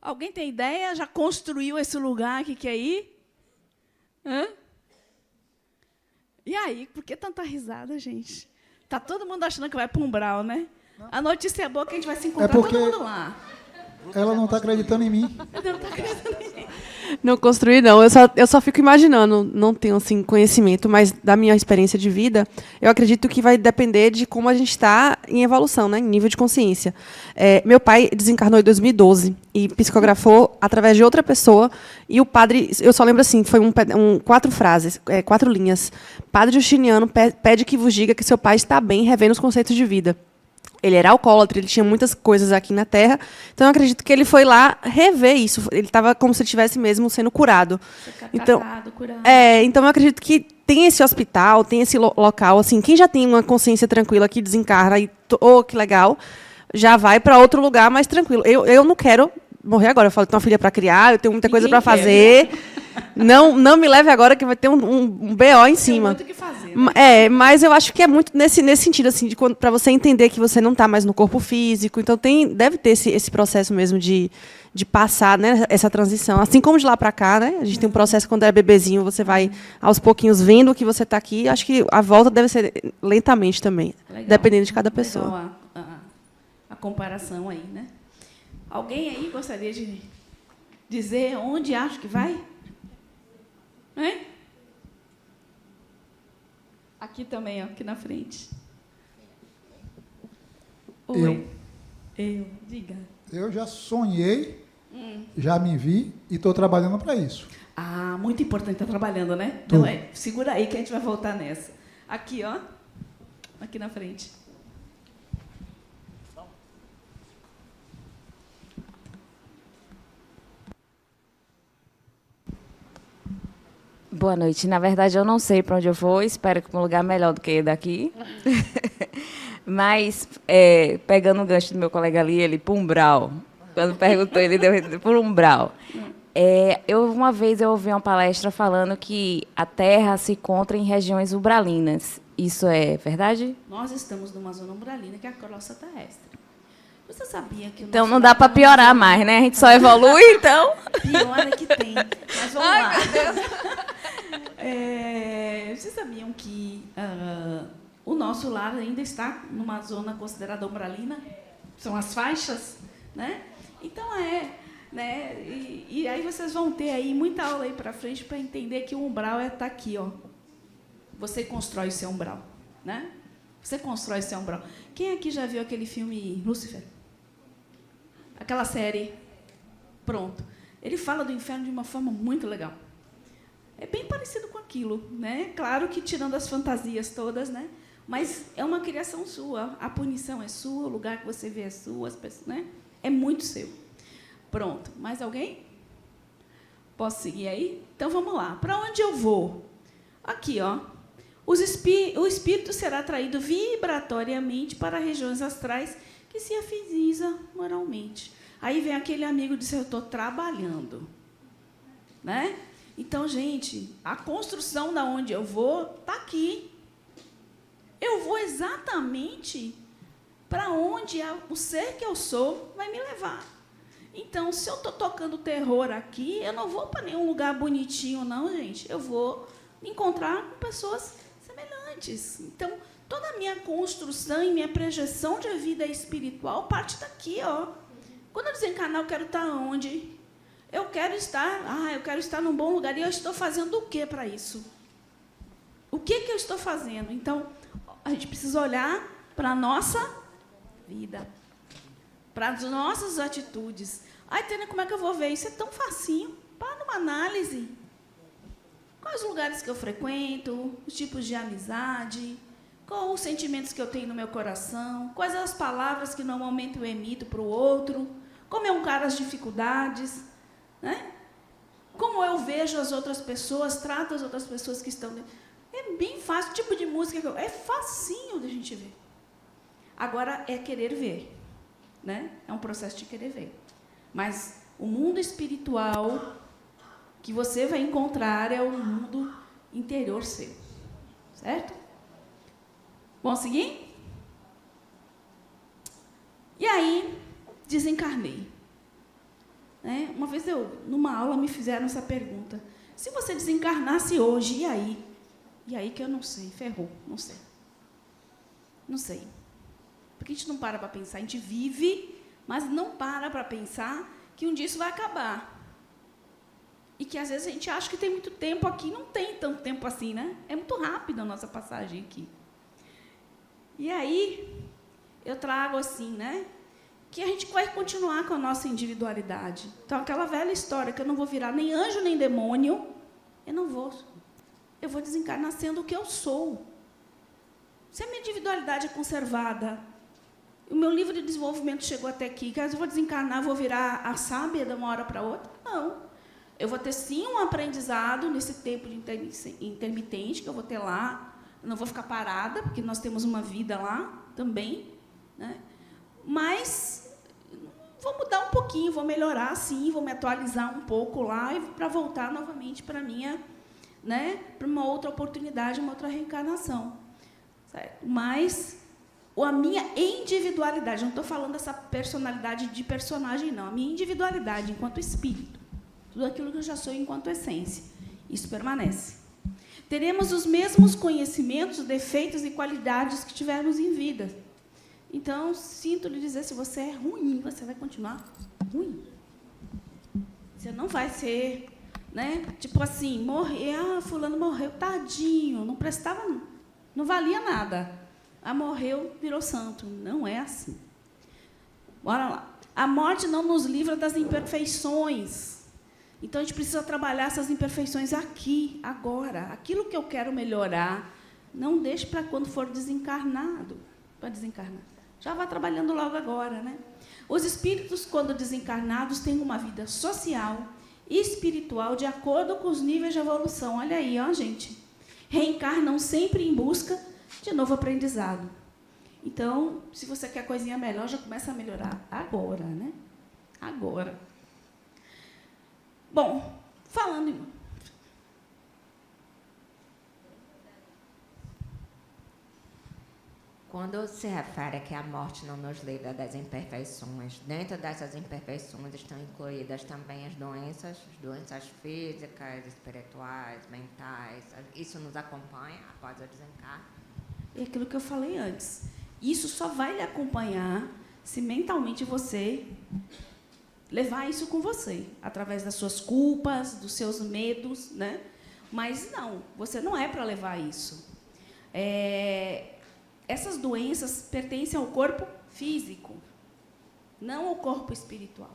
Alguém tem ideia? Já construiu esse lugar que quer ir? Hã? E aí, por que tanta risada, gente? Tá todo mundo achando que vai para um umbral, né? A notícia é boa que a gente vai se encontrar todo mundo lá. Ela não está acreditando em mim. Não está acreditando em mim. Não construí, não. Eu só fico imaginando, não tenho assim, conhecimento, mas da minha experiência de vida, eu acredito que vai depender de como a gente está em evolução, né, em nível de consciência. Meu pai desencarnou em 2012 e psicografou através de outra pessoa, e o padre, eu só lembro assim, foi 4 frases, 4 linhas. Padre Justiniano pede que vos diga que seu pai está bem, revendo os conceitos de vida. Ele era alcoólatra, ele tinha muitas coisas aqui na Terra, então eu acredito que ele foi lá rever isso. Ele estava como se ele estivesse mesmo sendo curado. Curado. Então eu acredito que tem esse hospital, tem esse local, assim, quem já tem uma consciência tranquila que desencarna e que legal, já vai para outro lugar mais tranquilo. Eu não quero morrer agora. Eu falo, tenho uma filha para criar, eu tenho muita coisa para fazer. Não me leve agora que vai ter um BO em cima. Tem muito o que fazer, né? Mas eu acho que é muito nesse sentido, assim, para você entender que você não está mais no corpo físico. Então deve ter esse processo mesmo de passar, né, essa transição. Assim como de lá para cá, né? A gente tem um processo quando é bebezinho, você vai aos pouquinhos vendo que você está aqui. Acho que a volta deve ser lentamente também, dependendo de cada pessoa. Legal a comparação aí, né? Alguém aí gostaria de dizer onde acha que vai? Hein? Aqui também, ó, aqui na frente. Oi. Eu, diga. Eu já sonhei, já me vi e estou trabalhando para isso. Ah, muito importante estar trabalhando, né? Então, segura aí que a gente vai voltar nessa. Aqui, ó. Aqui na frente. Boa noite. Na verdade, eu não sei para onde eu vou. Espero que para um lugar melhor do que daqui. Mas, pegando o gancho do meu colega ali, ele, para umbral. Quando perguntou, ele deu por umbral. Uma vez eu ouvi uma palestra falando que a Terra se encontra em regiões umbralinas. Isso é verdade? Nós estamos numa zona umbralina, que é a crosta terrestre. Você sabia que... Então não dá para piorar mais, né? A gente só evolui, então... Pior é que tem. Mas vamos lá. Vocês sabiam que o nosso lar ainda está numa zona considerada umbralina? São as faixas, né? Então né? E aí vocês vão ter aí muita aula aí para frente para entender que o umbral está aqui, ó. Você constrói o seu umbral, né? Você constrói o seu umbral. Quem aqui já viu aquele filme Lúcifer? Aquela série? Pronto. Ele fala do inferno de uma forma muito legal. É bem parecido com aquilo, né? Claro que tirando as fantasias todas, né? Mas é uma criação sua. A punição é sua, o lugar que você vê é sua, as pessoas, né? É muito seu. Pronto. Mais alguém? Posso seguir aí? Então vamos lá. Para onde eu vou? Aqui, ó. O espírito será atraído vibratoriamente para regiões astrais que se afiniza moralmente. Aí vem aquele amigo e diz, eu estou trabalhando. Né? Então, gente, a construção da onde eu vou está aqui. Eu vou exatamente para onde o ser que eu sou vai me levar. Então, se eu estou tocando terror aqui, eu não vou para nenhum lugar bonitinho, não, gente. Eu vou me encontrar com pessoas semelhantes. Então, toda a minha construção e minha projeção de vida espiritual parte daqui, ó. Quando eu desencarnar, eu quero estar onde? Eu quero estar num bom lugar. E eu estou fazendo o que para isso? O que eu estou fazendo? Então, a gente precisa olhar para a nossa vida, para as nossas atitudes. Ai, Tânia, como é que eu vou ver? Isso é tão facinho. Para numa análise. Quais os lugares que eu frequento, os tipos de amizade, quais os sentimentos que eu tenho no meu coração, quais as palavras que normalmente eu emito para o outro, como eu encaro as dificuldades, né? como eu vejo as outras pessoas, trato as outras pessoas que estão dentro. É bem fácil, o tipo de música que é facinho da gente ver. Agora é querer ver, né? É um processo de querer ver. Mas o mundo espiritual que você vai encontrar é o mundo interior seu, certo? Vamos seguir? E aí, desencarnei. Né? Uma vez numa aula, me fizeram essa pergunta. Se você desencarnasse hoje, e aí? E aí que eu não sei, ferrou, não sei. Não sei. Porque a gente não para pensar, a gente vive, mas não para pensar que um dia isso vai acabar. E que, às vezes, a gente acha que tem muito tempo aqui, não tem tanto tempo assim, né? É muito rápida a nossa passagem aqui. E aí, eu trago assim, né? Que a gente vai continuar com a nossa individualidade. Então, aquela velha história que eu não vou virar nem anjo nem demônio, eu não vou. Eu vou desencarnar sendo o que eu sou. Se a minha individualidade é conservada, o meu livro de desenvolvimento chegou até aqui, que eu vou desencarnar, vou virar a sábia de uma hora para outra? Não. Eu vou ter, sim, um aprendizado nesse tempo de intermitente que eu vou ter lá. Eu não vou ficar parada, porque nós temos uma vida lá também, né? Mas vou mudar um pouquinho, vou melhorar, sim, vou me atualizar um pouco lá para voltar novamente para minha, né, para uma outra oportunidade, uma outra reencarnação. Certo? Mas a minha individualidade, não estou falando dessa personalidade de personagem, não. A minha individualidade enquanto espírito, tudo aquilo que eu já sou enquanto essência, isso permanece. Teremos os mesmos conhecimentos, defeitos e qualidades que tivemos em vida. Então, sinto lhe dizer, se você é ruim, você vai continuar ruim. Você não vai ser, né, tipo assim, morrer, fulano morreu, tadinho, não prestava, não valia nada. Morreu, virou santo. Não é assim. Bora lá. A morte não nos livra das imperfeições. Então, a gente precisa trabalhar essas imperfeições aqui, agora. Aquilo que eu quero melhorar, não deixe para quando for desencarnado. Para desencarnar. Já vá trabalhando logo agora, né? Os espíritos, quando desencarnados, têm uma vida social e espiritual de acordo com os níveis de evolução. Olha aí, ó, gente. Reencarnam sempre em busca de novo aprendizado. Então, se você quer coisinha melhor, já começa a melhorar agora, né? Agora. Bom, falando em... Quando se refere que a morte não nos livra das imperfeições, dentro dessas imperfeições estão incluídas também as doenças físicas, espirituais, mentais. Isso nos acompanha após o desencarne? É aquilo que eu falei antes. Isso só vai lhe acompanhar se mentalmente você levar isso com você, através das suas culpas, dos seus medos, né? Mas não, você não é para levar isso. Essas doenças pertencem ao corpo físico, não ao corpo espiritual.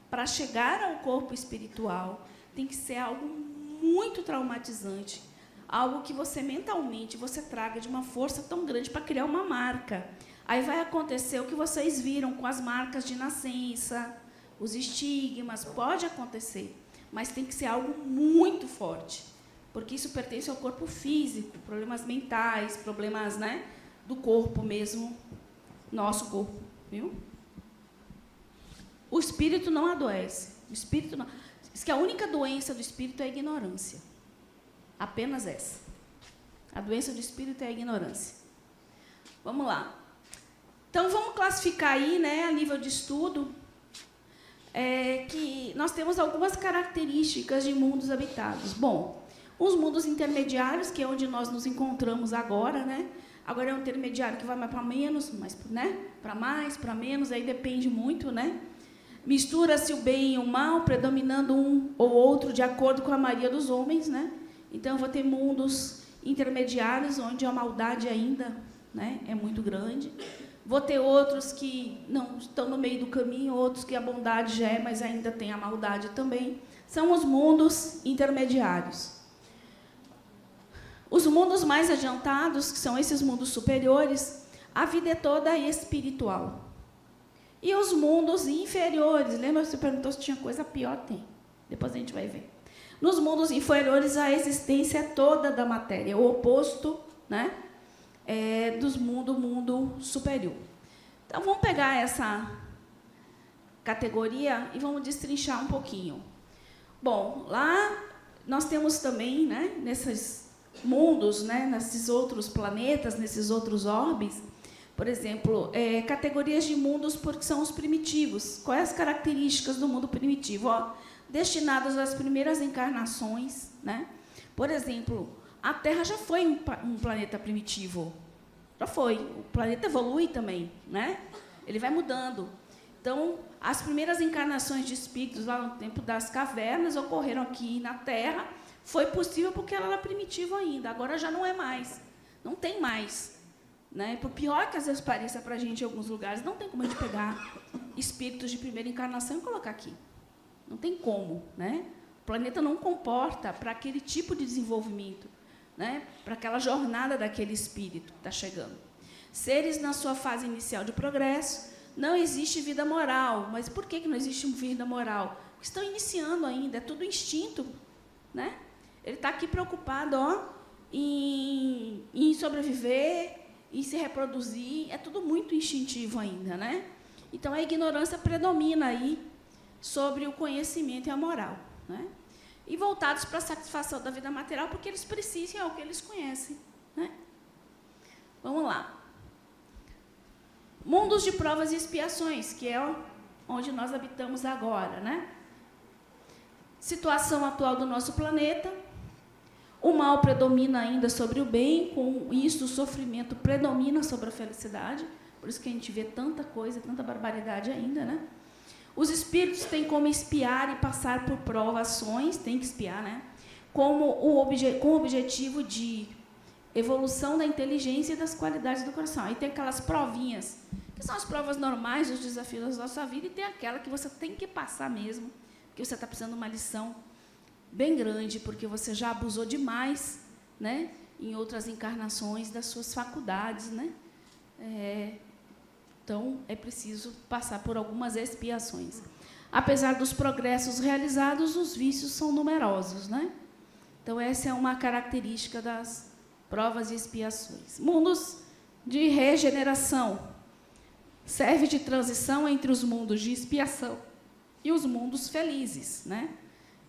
Para chegar ao corpo espiritual, tem que ser algo muito traumatizante, algo que você mentalmente você traga de uma força tão grande para criar uma marca. Aí vai acontecer o que vocês viram com as marcas de nascença, os estigmas, pode acontecer, mas tem que ser algo muito forte, porque isso pertence ao corpo físico, problemas mentais, problemas, né, do corpo mesmo, nosso corpo, viu? O espírito não adoece. O espírito não... Diz que a única doença do espírito é a ignorância. Apenas essa. A doença do espírito é a ignorância. Vamos lá. Então, vamos classificar aí, né, a nível de estudo, que nós temos algumas características de mundos habitados. Bom, os mundos intermediários, que é onde nós nos encontramos agora, né? Agora é um intermediário que vai mais para menos, né? Para mais, para menos, aí depende muito, né? Mistura-se o bem e o mal, predominando um ou outro de acordo com a maioria dos homens, né? Então, eu vou ter mundos intermediários, onde a maldade ainda, né, é muito grande. Vou ter outros que não estão no meio do caminho, outros que a bondade já é, mas ainda tem a maldade também. São os mundos intermediários. Os mundos mais adiantados, que são esses mundos superiores, a vida é toda espiritual. E os mundos inferiores, lembra que você perguntou se tinha coisa pior? Tem. Depois a gente vai ver. Nos mundos inferiores, a existência é toda da matéria, o oposto, né, do mundo superior. Então, vamos pegar essa categoria e vamos destrinchar um pouquinho. Bom, lá nós temos também, né, nesses mundos, né, nesses outros planetas, nesses outros orbes, por exemplo, categorias de mundos porque são os primitivos. Quais as características do mundo primitivo? Destinados às primeiras encarnações, né? Por exemplo, a Terra já foi um planeta primitivo. Já foi. O planeta evolui também, né? Ele vai mudando. Então, as primeiras encarnações de espíritos lá no tempo das cavernas ocorreram aqui na Terra. Foi possível porque ela era primitiva ainda. Agora já não é mais. Não tem mais. Né? Por pior que às vezes pareça para a gente em alguns lugares, não tem como a gente pegar espíritos de primeira encarnação e colocar aqui. Não tem como. Né? O planeta não comporta para aquele tipo de desenvolvimento, né? Para aquela jornada daquele espírito que está chegando. Seres na sua fase inicial de progresso, não existe vida moral. Mas por que não existe vida moral? Porque estão iniciando ainda, é tudo instinto. Né? Ele está aqui preocupado em sobreviver, em se reproduzir, é tudo muito instintivo ainda. Né? Então, a ignorância predomina aí sobre o conhecimento e a moral. Né? E voltados para a satisfação da vida material, porque eles precisam, é o que eles conhecem. Né? Vamos lá. Mundos de provas e expiações, que é onde nós habitamos agora. Né? Situação atual do nosso planeta. O mal predomina ainda sobre o bem, com isso o sofrimento predomina sobre a felicidade, por isso que a gente vê tanta coisa, tanta barbaridade ainda. Né? Os espíritos têm como espiar e passar por provações, tem que espiar, né? Com o objetivo de evolução da inteligência e das qualidades do coração. Aí tem aquelas provinhas, que são as provas normais, os desafios da nossa vida, e tem aquela que você tem que passar mesmo, porque você está precisando de uma lição bem grande, porque você já abusou demais, né, em outras encarnações das suas faculdades. Né? Então, é preciso passar por algumas expiações. Apesar dos progressos realizados, os vícios são numerosos. Né? Então, essa é uma característica das provas e expiações. Mundos de regeneração. Serve de transição entre os mundos de expiação e os mundos felizes. Né?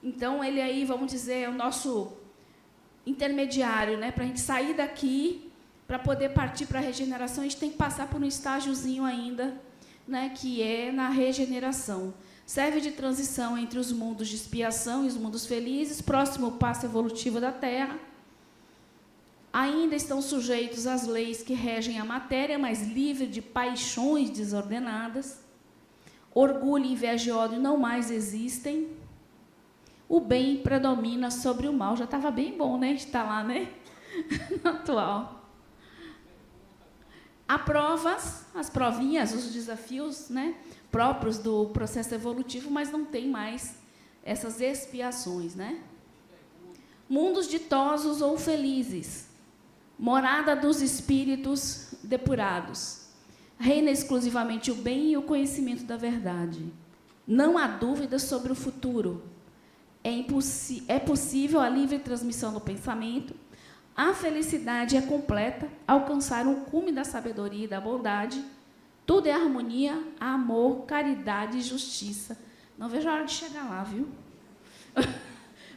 Então, ele aí, vamos dizer, é o nosso intermediário. Né? Para a gente sair daqui, para poder partir para a regeneração, a gente tem que passar por um estágiozinho ainda, né, que é na regeneração. Serve de transição entre os mundos de expiação e os mundos felizes, próximo passo evolutivo da Terra. Ainda estão sujeitos às leis que regem a matéria, mas livre de paixões desordenadas. Orgulho, inveja e ódio não mais existem. O bem predomina sobre o mal. Já estava bem bom, né? A gente está lá, né? No atual. Há provas, as provinhas, os desafios, né, próprios do processo evolutivo, mas não tem mais essas expiações. Né? Mundos ditosos ou felizes. Morada dos espíritos depurados. Reina exclusivamente o bem e o conhecimento da verdade. Não há dúvida sobre o futuro. É possível a livre transmissão do pensamento. A felicidade é completa, alcançar um cume da sabedoria e da bondade. Tudo é harmonia, amor, caridade e justiça. Não vejo a hora de chegar lá, viu?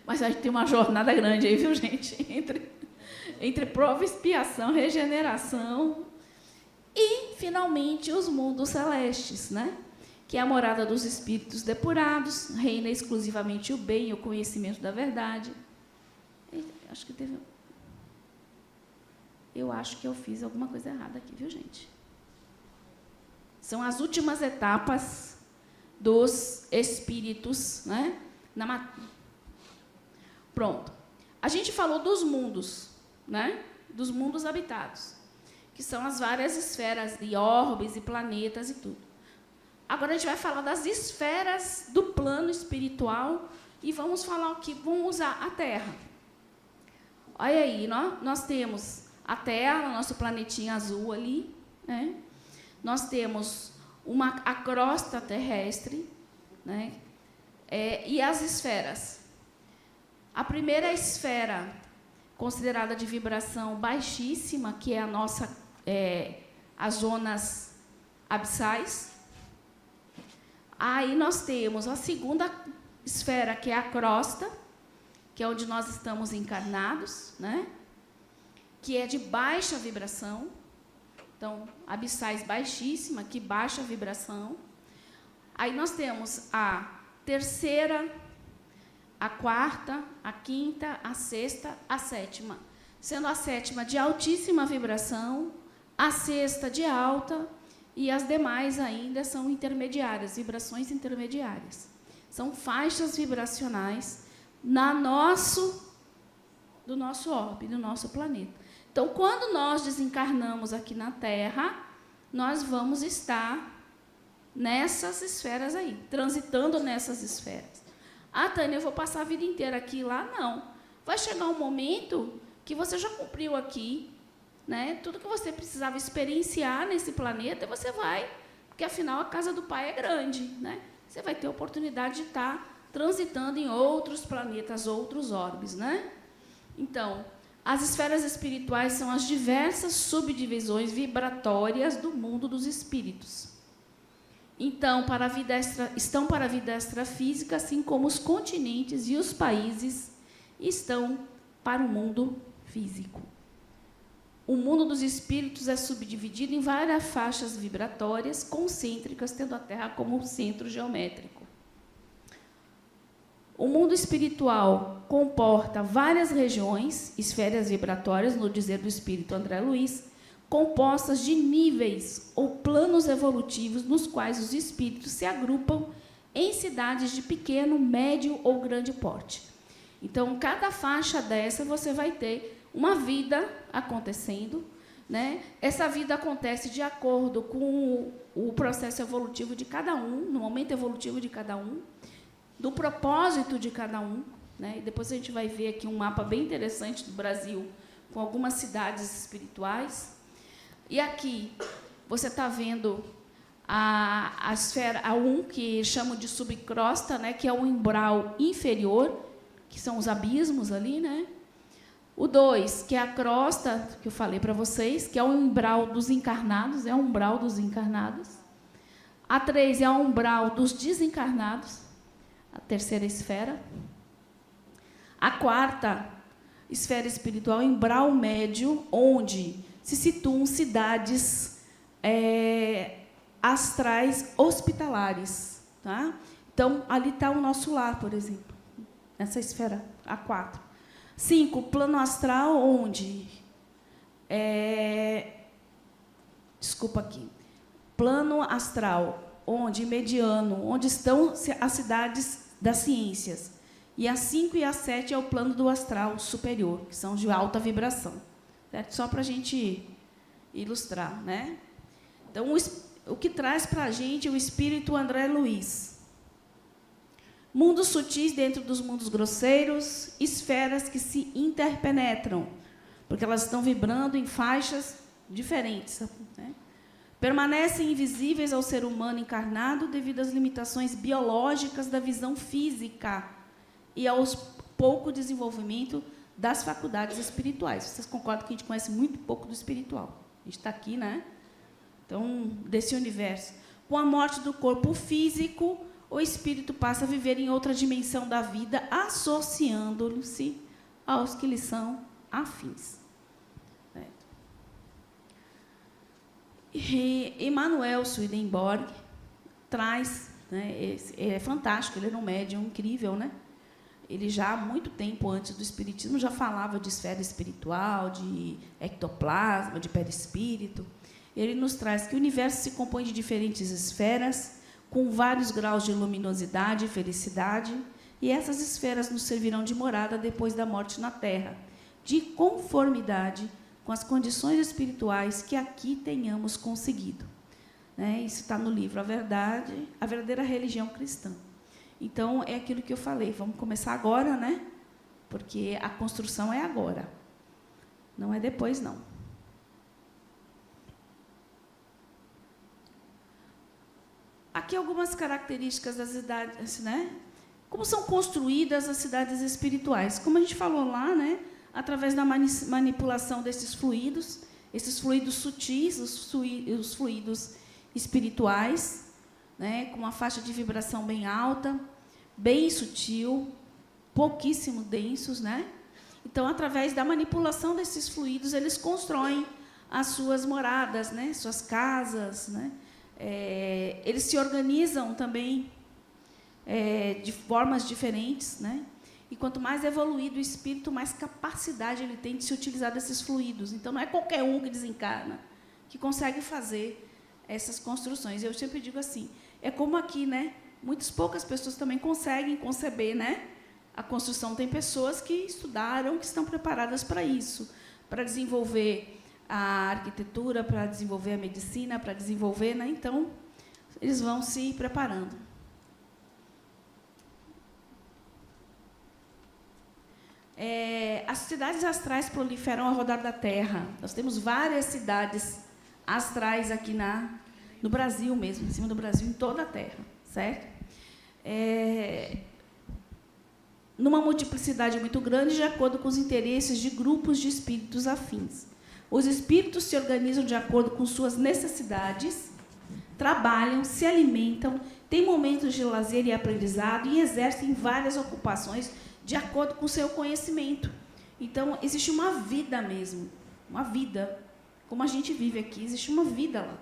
Mas a gente tem uma jornada grande aí, viu, gente? Entre prova, expiação, regeneração e, finalmente, os mundos celestes, né? Que é a morada dos espíritos depurados, reina exclusivamente o bem e o conhecimento da verdade. Eu acho que eu fiz alguma coisa errada aqui, viu, gente? São as últimas etapas dos espíritos, né? Pronto. A gente falou dos mundos, né? Dos mundos habitados, que são as várias esferas de orbes e planetas e tudo. Agora a gente vai falar das esferas do plano espiritual e vamos falar aqui, vamos usar a Terra. Olha aí, nós temos a Terra, nosso planetinho azul ali, né? Nós temos a crosta terrestre, né? E as esferas. A primeira esfera, considerada de vibração baixíssima, que é as zonas abissais. Aí nós temos a segunda esfera, que é a crosta, que é onde nós estamos encarnados, né? Que é de baixa vibração. Então, abissais baixíssima, que baixa vibração. Aí nós temos a terceira, a quarta, a quinta, a sexta, a sétima. Sendo a sétima de altíssima vibração, a sexta de alta, e as demais ainda são intermediárias, vibrações intermediárias. São faixas vibracionais do nosso orbe, do nosso planeta. Então, quando nós desencarnamos aqui na Terra, nós vamos estar nessas esferas aí, transitando nessas esferas. Ah, Tânia, eu vou passar a vida inteira aqui e lá? Não. Vai chegar um momento que você já cumpriu aqui, né? Tudo que você precisava experienciar nesse planeta, você vai, porque afinal a casa do Pai é grande, né? Você vai ter a oportunidade de estar transitando em outros planetas, outros orbes, né? Então, as esferas espirituais são as diversas subdivisões vibratórias do mundo dos espíritos. Então, estão para a vida extrafísica, assim como os continentes e os países estão para o mundo físico. O mundo dos espíritos é subdividido em várias faixas vibratórias concêntricas, tendo a Terra como centro geométrico. O mundo espiritual comporta várias regiões, esferas vibratórias, no dizer do espírito André Luiz, compostas de níveis ou planos evolutivos nos quais os espíritos se agrupam em cidades de pequeno, médio ou grande porte. Então, cada faixa dessa você vai ter uma vida acontecendo, né? Essa vida acontece de acordo com o processo evolutivo de cada um, no momento evolutivo de cada um, do propósito de cada um, né? E depois a gente vai ver aqui um mapa bem interessante do Brasil, com algumas cidades espirituais. E aqui você está vendo a esfera A1, que chamam de subcrosta, né? Que é o umbral inferior, que são os abismos ali, né? O 2, que é a crosta, que eu falei para vocês, que é o umbral dos encarnados, é o umbral dos encarnados. A 3 é o umbral dos desencarnados, a terceira esfera. A quarta esfera espiritual é o umbral médio, onde se situam cidades astrais hospitalares. Tá? Então, ali está o nosso lar, por exemplo, nessa esfera, a 4. 5, plano astral, onde... desculpa aqui. Plano astral, onde mediano, onde estão as cidades das ciências. E a 5 e a 7 é o plano do astral superior, que são de alta vibração. Certo? Só para a gente ilustrar, né? Então, o que traz para a gente o espírito André Luiz. Mundos sutis dentro dos mundos grosseiros, esferas que se interpenetram, porque elas estão vibrando em faixas diferentes. Né? Permanecem invisíveis ao ser humano encarnado devido às limitações biológicas da visão física e ao pouco desenvolvimento das faculdades espirituais. Vocês concordam que a gente conhece muito pouco do espiritual? A gente está aqui, né? Então, desse universo. Com a morte do corpo físico, o espírito passa a viver em outra dimensão da vida, associando-se aos que lhe são afins. E Emanuel Swedenborg traz, né, é fantástico, ele era um médium incrível, né? Ele já há muito tempo antes do espiritismo já falava de esfera espiritual, de ectoplasma, de perispírito. Ele nos traz que o universo se compõe de diferentes esferas, com vários graus de luminosidade e felicidade, e essas esferas nos servirão de morada depois da morte na Terra, de conformidade com as condições espirituais que aqui tenhamos conseguido. Né? Isso está no livro A Verdade, a Verdadeira Religião Cristã. Então, é aquilo que eu falei, vamos começar agora, né? Porque a construção é agora, não é depois, não. Aqui algumas características das idades, né? Como são construídas as cidades espirituais? Como a gente falou lá, né? Através da manipulação desses fluidos, esses fluidos sutis, os fluidos espirituais, né? Com uma faixa de vibração bem alta, bem sutil, pouquíssimo densos, né? Então, através da manipulação desses fluidos, eles constroem as suas moradas, né? Suas casas, né? Eles se organizam também de formas diferentes, né? E quanto mais evoluído o espírito, mais capacidade ele tem de se utilizar desses fluidos. Então, não é qualquer um que desencarna que consegue fazer essas construções. Eu sempre digo assim, é como aqui, né? Muitas poucas pessoas também conseguem conceber, né? A construção. Tem pessoas que estudaram, que estão preparadas para isso, para desenvolver a arquitetura, para desenvolver a medicina, para desenvolver, né? Então, eles vão se preparando. As cidades astrais proliferam ao redor da Terra. Nós temos várias cidades astrais aqui no Brasil mesmo, em cima do Brasil, em toda a Terra, certo? Numa multiplicidade muito grande, de acordo com os interesses de grupos de espíritos afins. Os espíritos se organizam de acordo com suas necessidades, trabalham, se alimentam, têm momentos de lazer e aprendizado e exercem várias ocupações de acordo com o seu conhecimento. Então, existe uma vida mesmo, uma vida. Como a gente vive aqui, existe uma vida lá,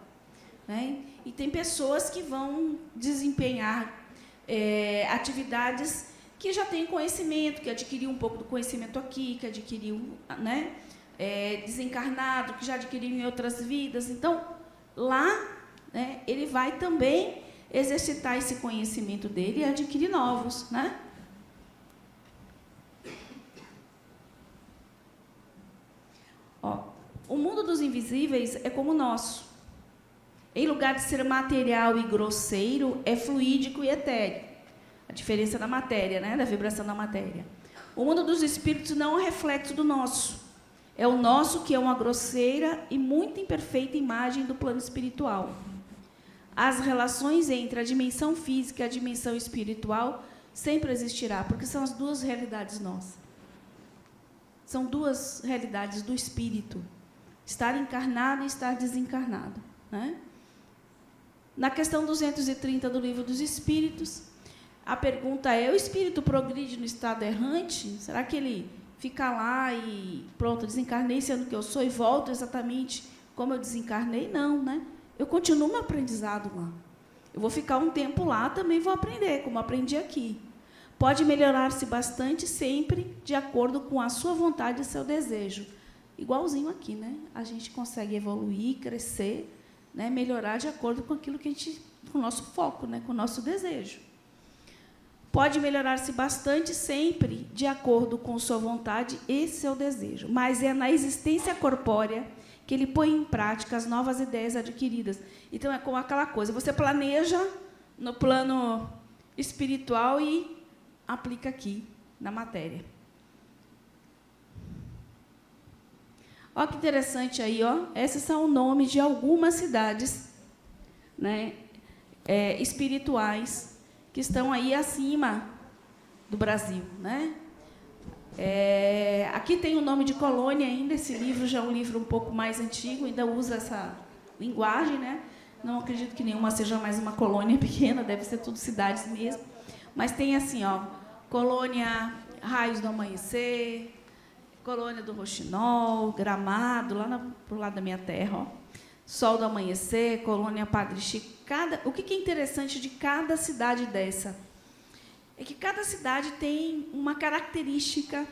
né? E tem pessoas que vão desempenhar atividades que já têm conhecimento, que adquiriu um pouco do conhecimento aqui, que adquiriu, né, desencarnado, que já adquiriu em outras vidas. Então, lá, né, ele vai também exercitar esse conhecimento dele e adquirir novos, né? O mundo dos invisíveis é como o nosso. Em lugar de ser material e grosseiro, é fluídico e etéreo. A diferença da matéria, né? Da vibração da matéria. O mundo dos espíritos não é um reflexo do nosso. É o nosso que é uma grosseira e muito imperfeita imagem do plano espiritual. As relações entre a dimensão física e a dimensão espiritual sempre existirá, porque são as duas realidades nossas. São duas realidades do espírito. Estar encarnado e estar desencarnado, né? Na questão 230 do Livro dos Espíritos, a pergunta é: o espírito progride no estado errante? Será que ele fica lá e pronto, desencarnei sendo que eu sou e volto exatamente como eu desencarnei? Não, né? Eu continuo no aprendizado lá. Eu vou ficar um tempo lá, também vou aprender, como aprendi aqui. Pode melhorar-se bastante sempre de acordo com a sua vontade e seu desejo. Igualzinho aqui, né? A gente consegue evoluir, crescer, né? Melhorar de acordo com aquilo que a gente, com o nosso foco, né? Com o nosso desejo. Pode melhorar-se bastante sempre de acordo com sua vontade e seu desejo, mas é na existência corpórea que ele põe em prática as novas ideias adquiridas. Então, é como aquela coisa, você planeja no plano espiritual e aplica aqui, na matéria. Olha que interessante aí, ó. Esses são os nomes de algumas cidades, né, espirituais que estão aí acima do Brasil, né? Aqui tem o nome de Colônia ainda. Esse livro já é um livro um pouco mais antigo, ainda usa essa linguagem, né? Não acredito que nenhuma seja mais uma colônia pequena, deve ser tudo cidades mesmo. Mas tem assim, ó, Colônia Raios do Amanhecer, Colônia do Roxinol, Gramado, lá pro lado da minha terra, ó. Sol do Amanhecer, Colônia Padre Chico. O que é interessante de cada cidade dessa? É que cada cidade tem uma característica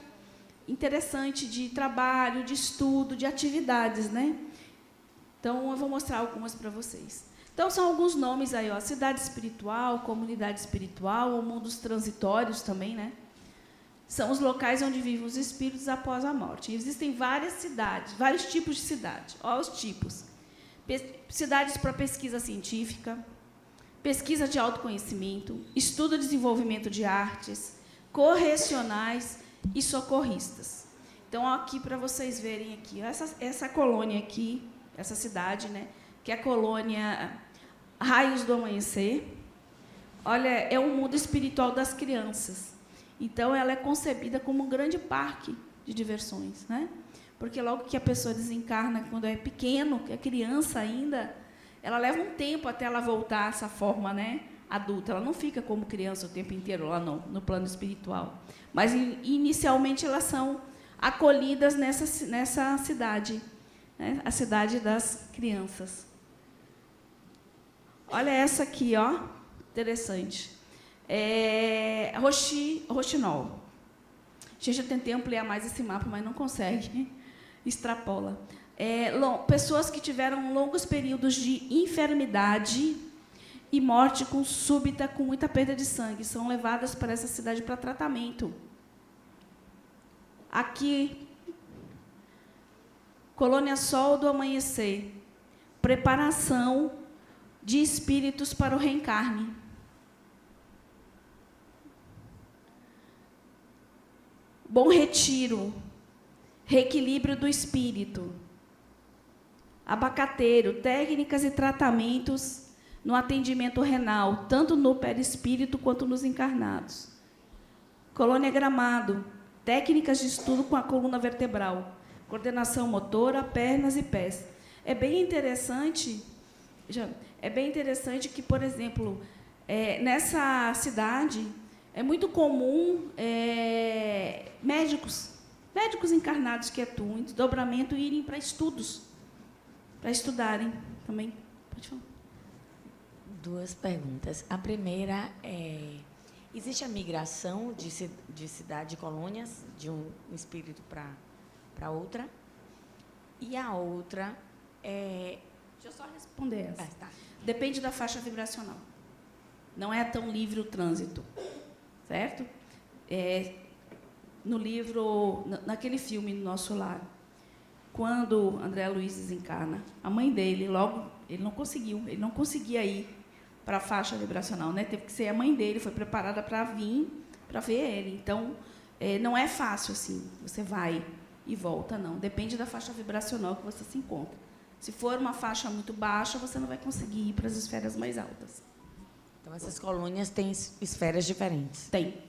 interessante de trabalho, de estudo, de atividades, né? Então, eu vou mostrar algumas para vocês. Então, são alguns nomes aí, ó. Cidade espiritual, comunidade espiritual, ou mundos transitórios também, né? São os locais onde vivem os espíritos após a morte. Existem várias cidades, vários tipos de cidade. Olha os tipos. Cidades para pesquisa científica, pesquisa de autoconhecimento, estudo e desenvolvimento de artes, correcionais e socorristas. Então, aqui para vocês verem aqui, essa colônia aqui, essa cidade, né, que é a colônia Raios do Amanhecer, Olha, é o mundo espiritual das crianças. Então, ela é concebida como um grande parque de diversões, né? Porque logo que a pessoa desencarna, quando é pequeno, que é criança ainda, ela leva um tempo até ela voltar a essa forma, né, adulta. Ela não fica como criança o tempo inteiro lá no plano espiritual. Mas, inicialmente, elas são acolhidas nessa cidade, né? A cidade das crianças. Olha essa aqui, ó, interessante. Roxinol. Gente, eu tentei ampliar mais esse mapa, mas não consegue. Extrapola. Pessoas que tiveram longos períodos de enfermidade e morte súbita, com muita perda de sangue, são levadas para essa cidade para tratamento. Aqui, Colônia Sol do Amanhecer, preparação de espíritos para o reencarne. Bom Retiro, reequilíbrio do espírito. Abacateiro, técnicas e tratamentos no atendimento renal, tanto no perispírito quanto nos encarnados. Colônia Gramado, técnicas de estudo com a coluna vertebral, coordenação motora, pernas e pés. É bem interessante que, por exemplo, nessa cidade é muito comum médicos encarnados que atuam em desdobramento irem para estudos, para estudarem também. Pode falar. 2 perguntas. A primeira é: existe a migração de cidade, de colônias, de um espírito para outra? E a outra é... Deixa eu só responder essa. Tá. Depende da faixa vibracional. Não é tão livre o trânsito, certo? No livro, naquele filme Nosso Lar, quando André Luiz desencarna, a mãe dele, logo, ele não conseguia ir para a faixa vibracional, né? Teve que ser a mãe dele, foi preparada para vir, para ver ele. Então, não é fácil assim, você vai e volta, não. Depende da faixa vibracional que você se encontra. Se for uma faixa muito baixa, você não vai conseguir ir para as esferas mais altas. Então, essas colônias têm esferas diferentes? Tem.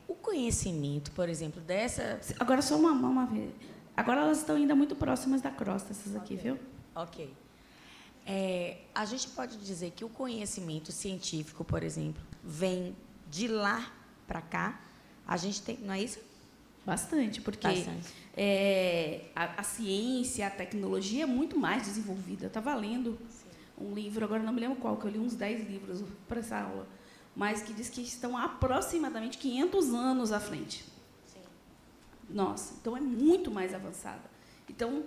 O conhecimento, por exemplo, dessa... Agora, só uma vez. Agora, elas estão ainda muito próximas da crosta, essas aqui, viu? Ok. A gente pode dizer que o conhecimento científico, por exemplo, vem de lá para cá? A gente tem... Não é isso? Bastante, porque a ciência, a tecnologia é muito mais desenvolvida. Eu estava lendo um livro, agora não me lembro qual, que eu li uns 10 livros para essa aula, mas que diz que estão aproximadamente 500 anos à frente. Sim. Nossa, então é muito mais avançada. Então,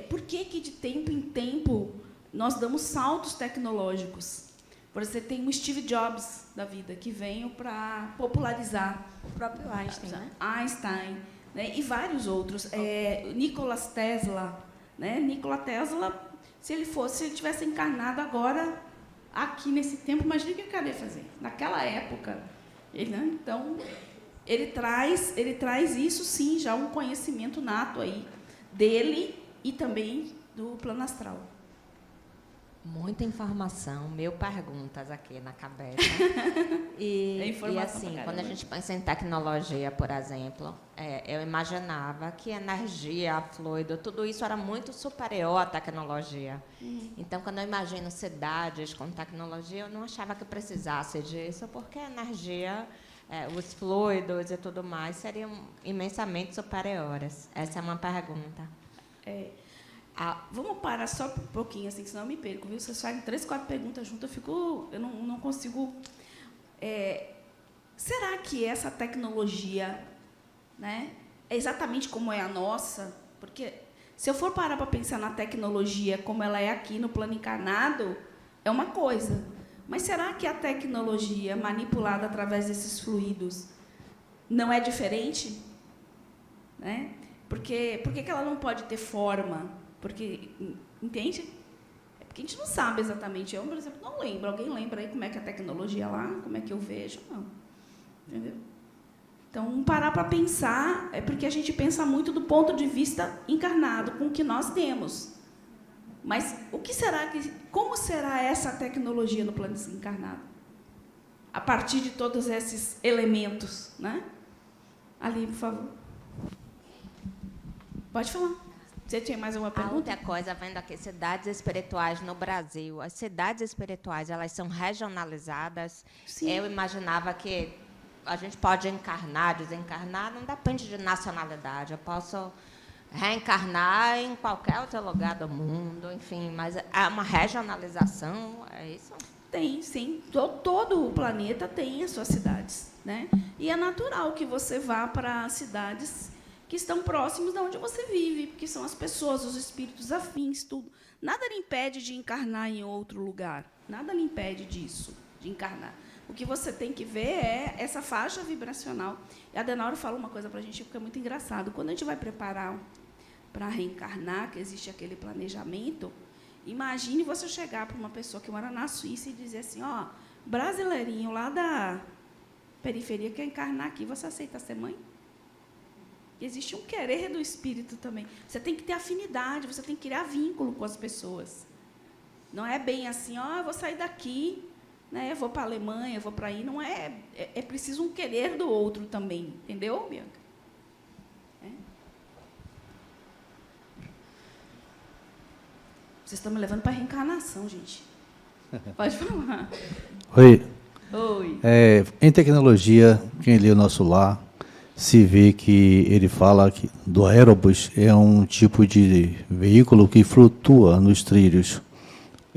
por que de tempo em tempo nós damos saltos tecnológicos? Por exemplo, você tem o Steve Jobs da vida, que veio para popularizar. O próprio Einstein, né? Einstein, né? E vários outros. Nikola Tesla. Né? Nikola Tesla, se ele tivesse encarnado agora, aqui nesse tempo, imagina o que ele queria fazer. Naquela época. Então, ele traz isso, sim, já um conhecimento nato aí dele e também do plano astral. Muita informação, perguntas aqui na cabeça. E assim, quando a gente pensa em tecnologia, por exemplo, eu imaginava que energia, fluido, tudo isso era muito superior à tecnologia. Então, quando eu imagino cidades com tecnologia, eu não achava que precisasse disso, porque a energia, os fluidos e tudo mais seriam imensamente superiores. Essa é uma pergunta. Vamos parar só um pouquinho, assim, senão eu me perco, viu? Vocês fazem 3, 4 perguntas juntas, eu não consigo... será que essa tecnologia, né, é exatamente como é a nossa? Porque, se eu for parar para pensar na tecnologia como ela é aqui no plano encarnado, é uma coisa. Mas será que a tecnologia manipulada através desses fluidos não é diferente? Né? Por que ela não pode ter forma? Porque, entende? É porque a gente não sabe exatamente. Eu, por exemplo, não lembro. Alguém lembra aí como é que é a tecnologia lá? Como é que eu vejo? Não. Entendeu? Então, parar para pensar é porque a gente pensa muito do ponto de vista encarnado, com o que nós temos. Mas como será essa tecnologia no plano desencarnado? A partir de todos esses elementos, né? Ali, por favor. Pode falar. Você tinha mais uma pergunta? Outra coisa, vendo aqui cidades espirituais no Brasil. As cidades espirituais, elas são regionalizadas. Sim. Eu imaginava que a gente pode encarnar, desencarnar, não depende de nacionalidade. Eu posso reencarnar em qualquer outro lugar do mundo, enfim, mas é uma regionalização, é isso? Tem, sim. Todo o planeta tem as suas cidades, né? E é natural que você vá para cidades que estão próximos de onde você vive, porque são as pessoas, os espíritos afins, tudo. Nada lhe impede de encarnar em outro lugar. Nada lhe impede disso, de encarnar. O que você tem que ver é essa faixa vibracional. E a Adenauer fala uma coisa para a gente que é muito engraçado. Quando a gente vai preparar para reencarnar, que existe aquele planejamento, imagine você chegar para uma pessoa que mora na Suíça e dizer assim, ó, brasileirinho lá da periferia quer encarnar aqui, você aceita ser mãe? Existe um querer do espírito também. Você tem que ter afinidade, você tem que criar vínculo com as pessoas. Não é bem assim, ó, eu vou sair daqui, né, eu vou para a Alemanha, eu vou para aí. Não é, é preciso um querer do outro também. Entendeu, Bianca? Vocês estão me levando para a reencarnação, gente. Pode falar. Oi. Oi. Em tecnologia, quem lê o Nosso Lar, se vê que ele fala que do aerobus é um tipo de veículo que flutua nos trilhos.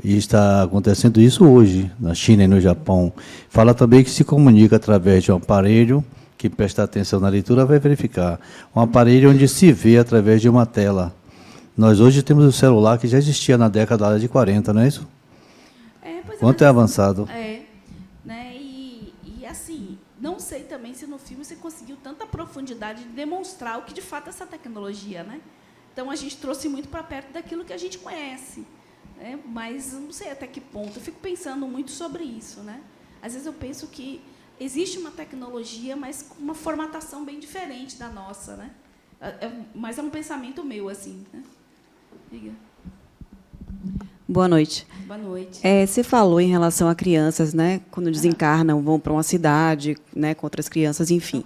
E está acontecendo isso hoje, na China e no Japão. Fala também que se comunica através de um aparelho, que presta atenção na leitura vai verificar. Um aparelho onde se vê através de uma tela. Nós hoje temos o celular que já existia na década de 40, não é isso? Quanto é avançado? Né? E assim, não sei também se no filme você conseguiu tanta profundidade de demonstrar o que de fato é essa tecnologia, né? Então a gente trouxe muito para perto daquilo que a gente conhece, né? Mas não sei até que ponto. Eu fico pensando muito sobre isso, né? Às vezes eu penso que existe uma tecnologia, mas com uma formatação bem diferente da nossa, né? Mas é um pensamento meu, assim, né? Diga. Boa noite. Boa noite. Você falou em relação a crianças, né? Quando desencarnam, vão para uma cidade, né, com outras crianças, enfim.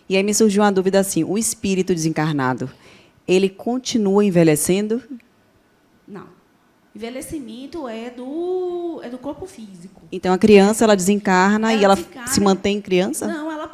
E aí me surgiu uma dúvida assim: o espírito desencarnado, ele continua envelhecendo? Não. Envelhecimento é do corpo físico. Então a criança ela desencarna e ela se mantém criança? Não, ela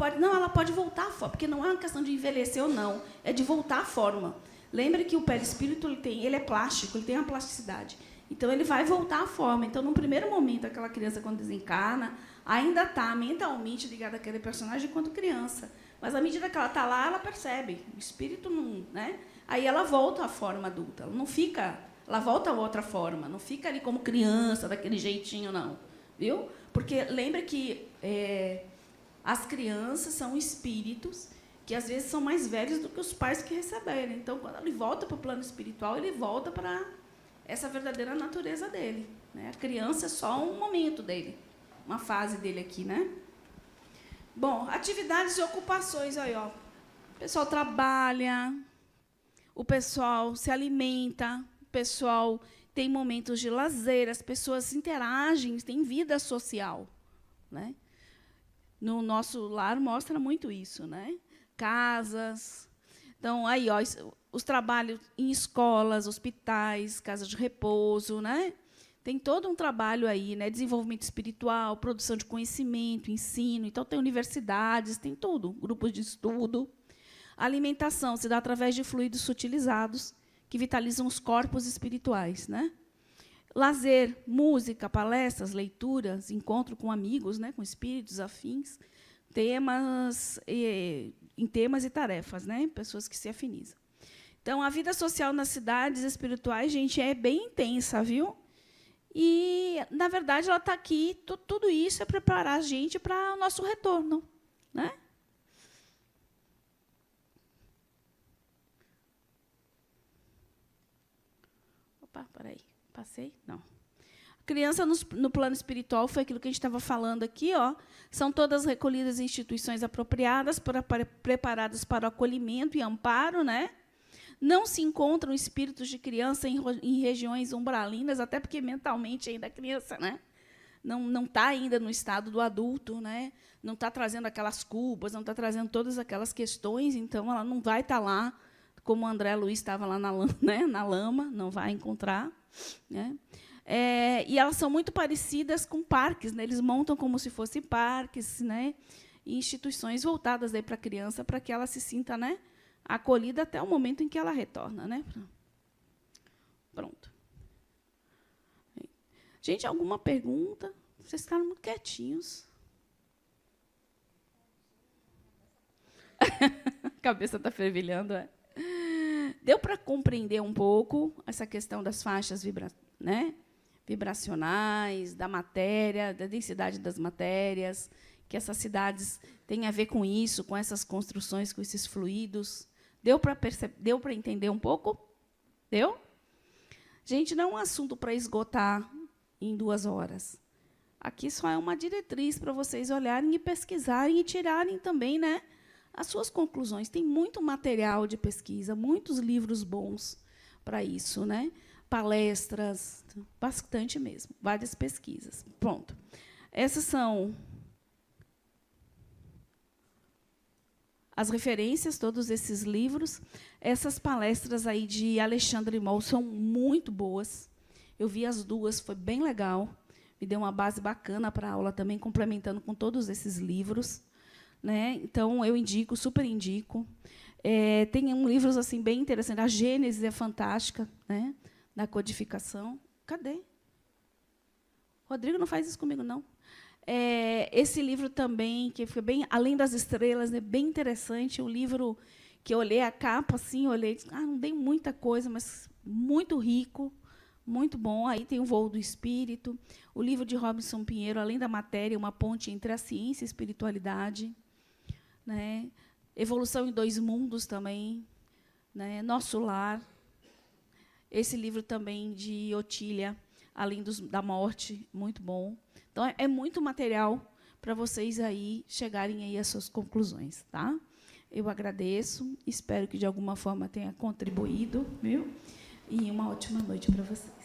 pode voltar à forma, porque não é uma questão de envelhecer ou não, é de voltar à forma. Lembre que o perispírito ele é plástico, ele tem uma plasticidade. Então, ele vai voltar à forma. Então, no primeiro momento, aquela criança, quando desencarna, ainda está mentalmente ligada àquele personagem enquanto criança. Mas, à medida que ela está lá, ela percebe. O espírito não... Né? Aí, ela volta à forma adulta. Ela não fica... Ela volta a outra forma. Não fica ali como criança, daquele jeitinho, não. Viu? Porque, lembre que as crianças são espíritos que, às vezes, são mais velhos do que os pais que receberam. Então, quando ele volta para o plano espiritual, ele volta para... essa verdadeira natureza dele, né? A criança é só um momento dele, uma fase dele aqui, né? Bom, atividades e ocupações aí, ó. O pessoal trabalha, o pessoal se alimenta, o pessoal tem momentos de lazer, as pessoas interagem, têm vida social, né? No nosso lar mostra muito isso, né? Casas. Então, aí, ó, os trabalhos em escolas, hospitais, casas de repouso, né? Tem todo um trabalho aí, né? Desenvolvimento espiritual, produção de conhecimento, ensino. Então, tem universidades, tem tudo, grupos de estudo. A alimentação se dá através de fluidos sutilizados que vitalizam os corpos espirituais, né? Lazer, música, palestras, leituras, encontro com amigos, né? Com espíritos afins, em temas e tarefas, né? Pessoas que se afinizam. Então, a vida social nas cidades espirituais, gente, é bem intensa, viu? E, na verdade, ela está aqui, tudo isso é preparar a gente para o nosso retorno, né? Opa, peraí, passei? Não. Criança no plano espiritual foi aquilo que a gente estava falando aqui, ó. São todas recolhidas em instituições apropriadas, preparadas para o acolhimento e amparo, né? Não se encontram espíritos de criança em regiões umbralinas, até porque mentalmente ainda é criança, né? Não está ainda no estado do adulto, né? Não está trazendo aquelas culpas, não está trazendo todas aquelas questões, então ela não vai estar lá, como o André Luiz estava lá na lama, não vai encontrar. Né? E elas são muito parecidas com parques, né? Eles montam como se fossem parques, né? E instituições voltadas para a criança, para que ela se sinta, né, acolhida até o momento em que ela retorna. Né? Pronto. Gente, alguma pergunta? Vocês ficaram muito quietinhos. A cabeça está fervilhando. Deu para compreender um pouco essa questão das faixas vibracionais, da matéria, da densidade das matérias, que essas cidades têm a ver com isso, com essas construções, com esses fluidos. Deu para entender um pouco? Deu? Gente, não é um assunto para esgotar em 2 horas. Aqui só é uma diretriz para vocês olharem e pesquisarem e tirarem também, né, as suas conclusões. Tem muito material de pesquisa, muitos livros bons para isso, né? Palestras, bastante mesmo, várias pesquisas. Pronto. Essas são as referências, todos esses livros. Essas palestras aí de Alexandre Moll são muito boas. Eu vi as 2, foi bem legal. Me deu uma base bacana para a aula também, complementando com todos esses livros. Né? Então, eu indico, super indico. Tem livros assim, bem interessantes. A Gênese é fantástica, né? Da codificação. Cadê? Rodrigo, não faz isso comigo, não. Esse livro também, que foi bem Além das Estrelas, é bem interessante. Um livro que eu olhei a capa, assim, olhei, não tem muita coisa, mas muito rico. Muito bom. Aí tem o Voo do Espírito, o livro de Robinson Pinheiro, Além da Matéria, uma ponte entre a ciência e a espiritualidade. Né? Evolução em 2 Mundos também. Né? Nosso Lar. Esse livro também de Otília, Além da Morte, muito bom. Então, é muito material para vocês aí chegarem aí às suas conclusões. Tá? Eu agradeço, espero que, de alguma forma, tenha contribuído. Viu? E uma ótima noite para vocês.